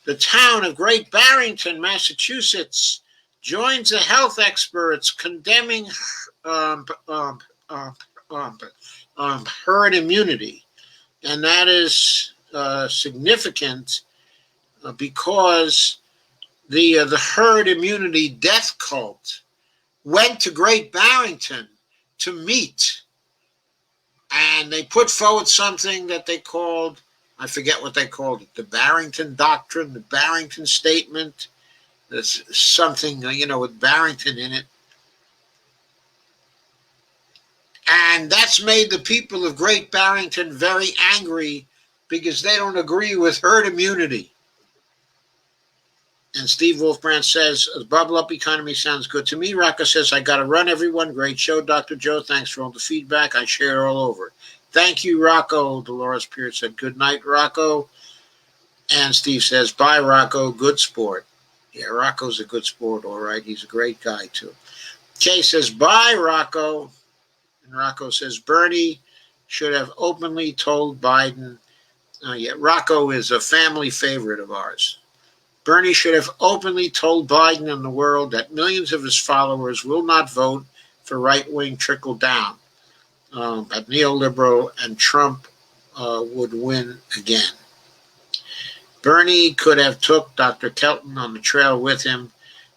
the town of Great Barrington, Massachusetts, joins the health experts condemning herd immunity. And that is significant because the herd immunity death cult went to Great Barrington to meet. And they put forward something that they called, I forget what they called it, the Barrington Doctrine, the Barrington Statement. There's something, with Barrington in it. And that's made the people of Great Barrington very angry because they don't agree with herd immunity. And Steve Wolfbrand says, the bubble up economy sounds good to me. Rocco says, I got to run, everyone. Great show, Dr. Joe. Thanks for all the feedback. I share it all over. Thank you, Rocco. Dolores Pierce said, good night, Rocco. And Steve says, bye, Rocco. Good sport. Yeah, Rocco's a good sport, all right. He's a great guy, too. Kay says, bye, Rocco. And Rocco says, Bernie should have openly told Biden. Rocco is a family favorite of ours. Bernie should have openly told Biden and the world that millions of his followers will not vote for right-wing trickle-down. But neoliberal and Trump would win again. Bernie could have took Dr. Kelton on the trail with him,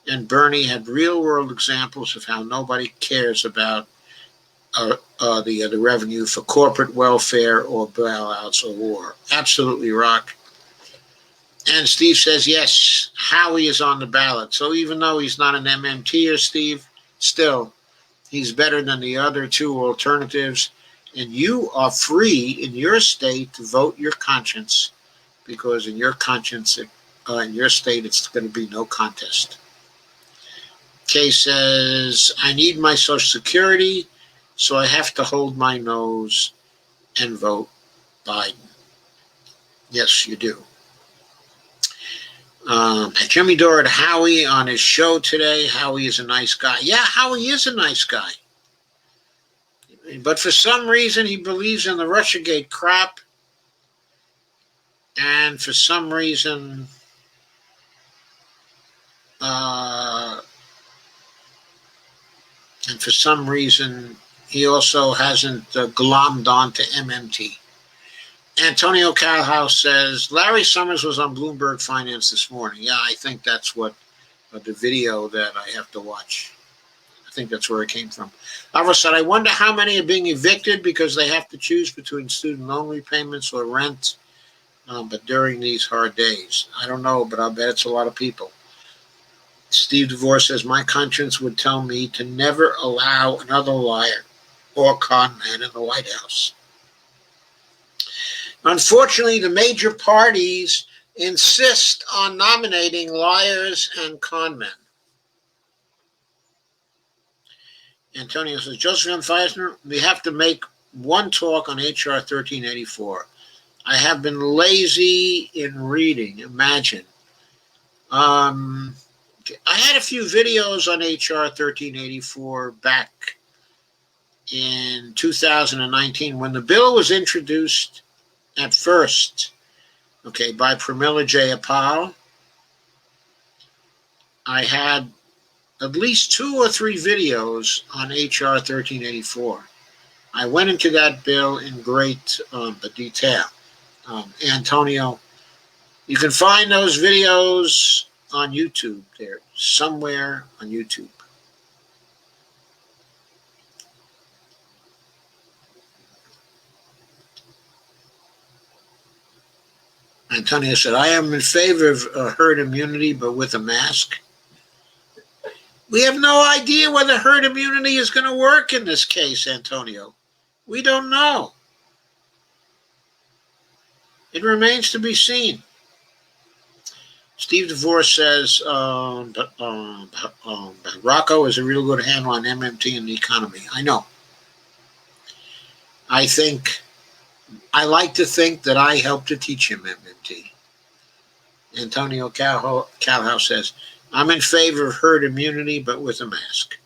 and Bernie had real-world examples of how nobody cares about the revenue for corporate welfare or bailouts or war. Absolutely, Rock. And Steve says, yes, Howie is on the ballot. So even though he's not an MMTer, Steve, still, he's better than the other two alternatives. And you are free in your state to vote your conscience, because in your conscience, in your state, it's going to be no contest. Kay says, I need my Social Security, so I have to hold my nose and vote Biden. Yes, you do. Jimmy Dore had Howie on his show today. Howie is a nice guy. Yeah, Howie is a nice guy. But for some reason, he believes in the Russiagate crap. And for some reason, he also hasn't glommed on to MMT. Antonio Calhouse says, Larry Summers was on Bloomberg Finance this morning. Yeah, I think that's what the video that I have to watch. I think that's where it came from. Alvaro said, I wonder how many are being evicted because they have to choose between student loan repayments or rent, but during these hard days. I don't know, but I'll bet it's a lot of people. Steve DeVore says, my conscience would tell me to never allow another liar or con man in the White House. Unfortunately, the major parties insist on nominating liars and con men. Antonio says, Josephine Feisner, we have to make one talk on HR 1384. I have been lazy in reading. Imagine. I had a few videos on HR 1384 back in 2019 when the bill was introduced at first, by Pramila Jayapal. I had at least 2 or 3 videos on HR 1384. I went into that bill in great detail. Antonio, you can find those videos on YouTube. They're somewhere on YouTube. Antonio said, I am in favor of herd immunity, but with a mask. We have no idea whether herd immunity is going to work in this case, Antonio. We don't know. It remains to be seen. Steve DeVore says, Rocco is a real good handle on MMT and the economy. I know. I like to think that I helped to teach him MMT. Antonio Calhouse says, I'm in favor of herd immunity, but with a mask.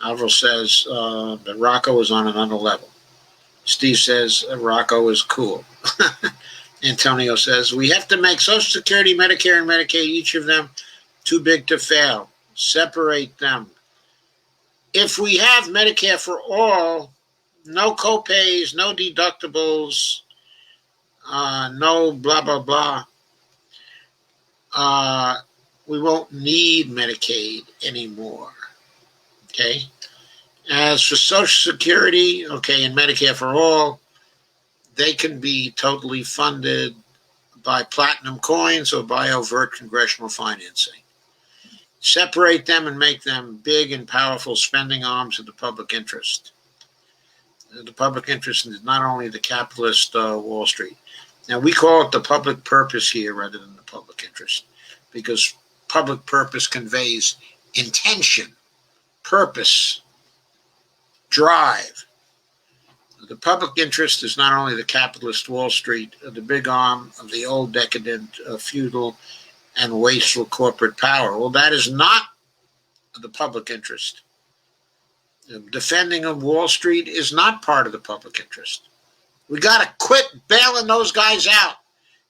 Alvaro says that Rocco is on another level. Steve says Rocco is cool. Antonio says, we have to make Social Security, Medicare, and Medicaid, each of them too big to fail. Separate them. If we have Medicare for all, no copays, no deductibles, no blah, blah, blah, we won't need Medicaid anymore. Okay? As for Social Security, and Medicare for all, they can be totally funded by platinum coins or by overt congressional financing. Separate them and make them big and powerful spending arms of the public interest. The public interest is not only the capitalist Wall Street. Now, we call it the public purpose here rather than the public interest, because public purpose conveys intention, purpose, drive. The public interest is not only the capitalist Wall Street, the big arm of the old decadent, feudal, and wasteful corporate power. Well, that is not the public interest. The defending of Wall Street is not part of the public interest. We got to quit bailing those guys out.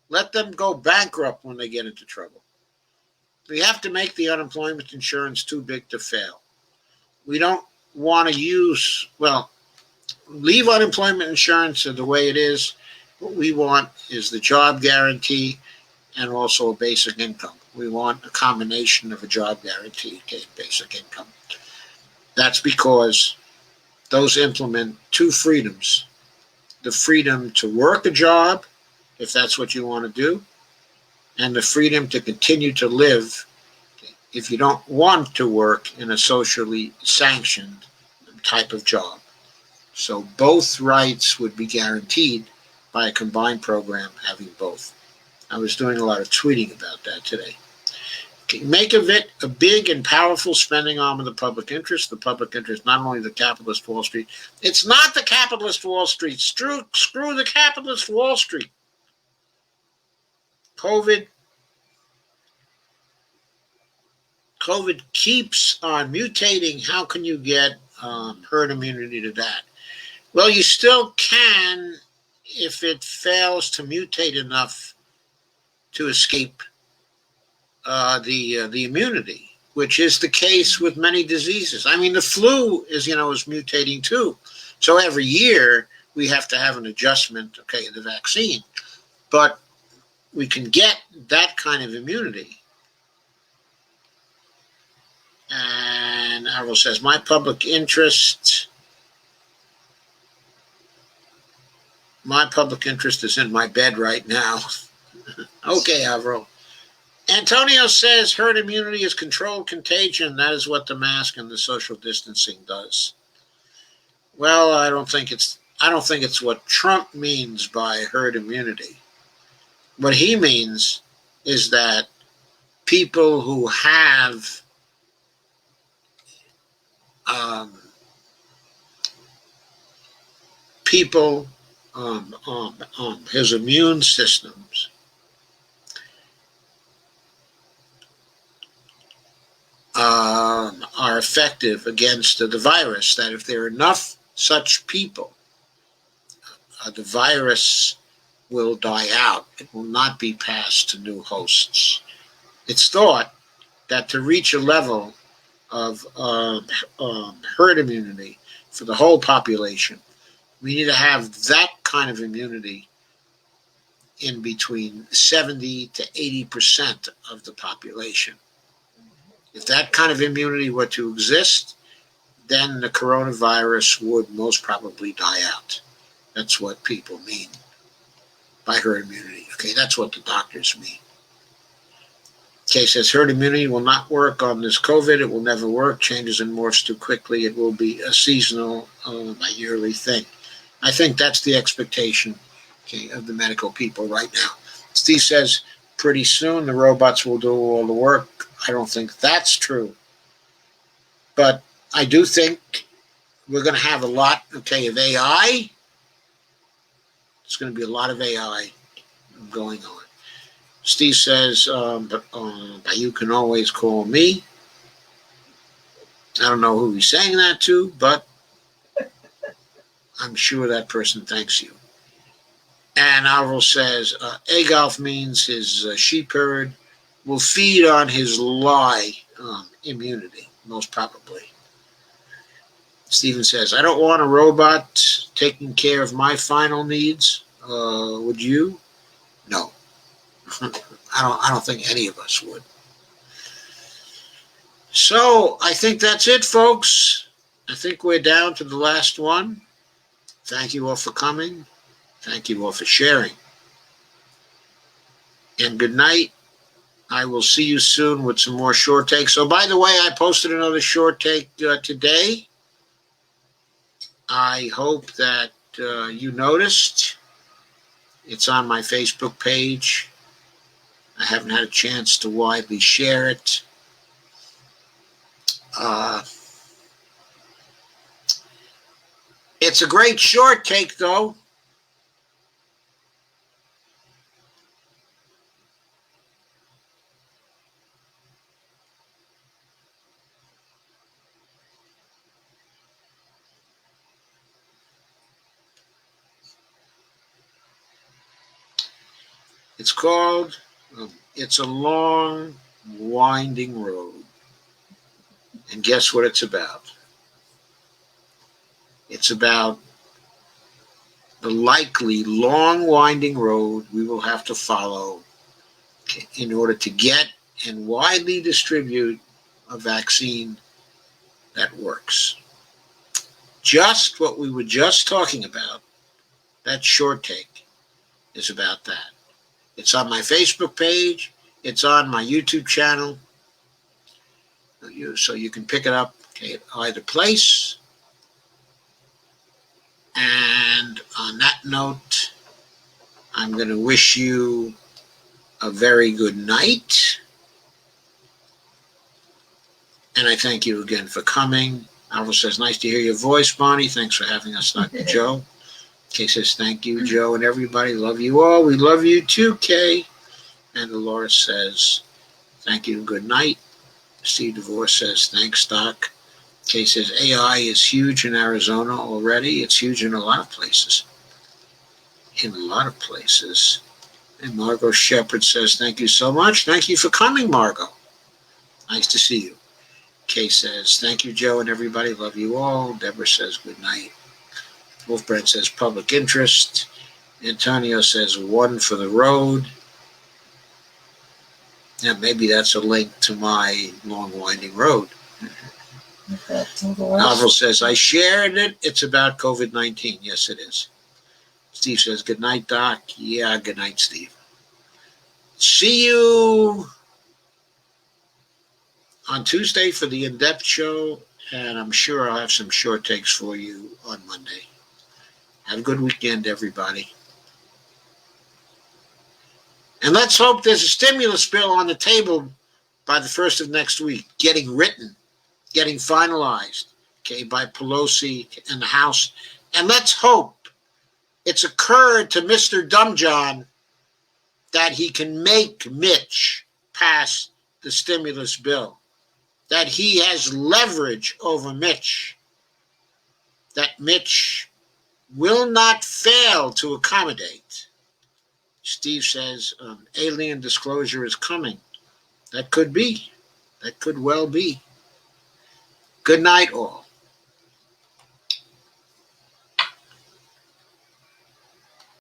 Let them go bankrupt when they get into trouble. We have to make the unemployment insurance too big to fail. We don't want to leave unemployment insurance the way it is. What we want is the job guarantee and also a basic income. We want a combination of a job guarantee and basic income. That's because those implement 2 freedoms. The freedom to work a job, if that's what you want to do, and the freedom to continue to live if you don't want to work in a socially sanctioned type of job. So both rights would be guaranteed by a combined program having both. I was doing a lot of tweeting about that today. Make of it a big and powerful spending arm of the public interest. The public interest, not only the capitalist Wall Street. It's not the capitalist Wall Street. Screw the capitalist Wall Street. COVID keeps on mutating. How can you get herd immunity to that? Well, you still can if it fails to mutate enough to escape the immunity, which is the case with many diseases. I mean, the flu is mutating too. So every year we have to have an adjustment, okay, of the vaccine. But we can get that kind of immunity. And Avril says, my public interest is in my bed right now. Okay, Avril. Antonio says herd immunity is controlled contagion. That is what the mask and the social distancing does. Well, I don't think it's what Trump means by herd immunity. What he means is that people who have his immune systems are effective against the virus, that if there are enough such people, the virus will die out. It will not be passed to new hosts. It's thought that to reach a level of herd immunity for the whole population, we need to have that kind of immunity in between 70 to 80% of the population. If that kind of immunity were to exist, then the coronavirus would most probably die out. That's what people mean by herd immunity. Okay, that's what the doctors mean. Okay, says herd immunity will not work on this COVID. It will never work. Changes and morphs too quickly. It will be a seasonal, a yearly thing. I think that's the expectation, okay, of the medical people right now. Steve says pretty soon the robots will do all the work. I don't think that's true. But I do think we're going to have a lot, okay, of AI. There's going to be a lot of AI going on. Steve says, you can always call me. I don't know who he's saying that to, but I'm sure that person thanks you. And Avril says, Agolf means his sheep herd will feed on his lie immunity, most probably. Stephen says, I don't want a robot taking care of my final needs. Would you? No. I don't think any of us would. So I think that's it, folks. I think we're down to the last one. Thank you all for coming. Thank you all for sharing. And good night. I will see you soon with some more short takes. So, by the way, I posted another short take today. I hope that you noticed. It's on my Facebook page. I haven't had a chance to widely share it. It's a great short take, though. It's called It's a Long, Winding Road. And guess what it's about? It's about the likely long, winding road we will have to follow in order to get and widely distribute a vaccine that works. Just what we were just talking about, that short take, is about that. It's on my Facebook page. It's on my YouTube channel. So you can pick it up at either place. And on that note, I'm going to wish you a very good night. And I thank you again for coming. Alva says, nice to hear your voice, Bonnie. Thanks for having us, Dr. Joe. Kay says, thank you, Joe, and everybody. Love you all. We love you too, Kay. And Dolores says, thank you and good night. Steve DeVore says, thanks, Doc. Kay says, AI is huge in Arizona already. It's huge in a lot of places. And Margot Shepard says, thank you so much. Thank you for coming, Margot. Nice to see you. Kay says, thank you, Joe, and everybody. Love you all. Deborah says, good night. Wolfbrand says public interest. Antonio says one for the road. Yeah, maybe that's a link to my long winding road. Novel says, I shared it. It's about COVID-19. Yes, it is. Steve says, good night, Doc. Yeah, good night, Steve. See you on Tuesday for the in-depth show, and I'm sure I'll have some short takes for you on Monday. Have a good weekend, everybody. And let's hope there's a stimulus bill on the table by the first of next week, getting written, getting finalized, okay, by Pelosi and the House. And let's hope it's occurred to Mr. Dumbjohn that he can make Mitch pass the stimulus bill, that he has leverage over Mitch, that Mitch will not fail to accommodate. Steve says alien disclosure is coming. That could be. That could well be. Good night, all.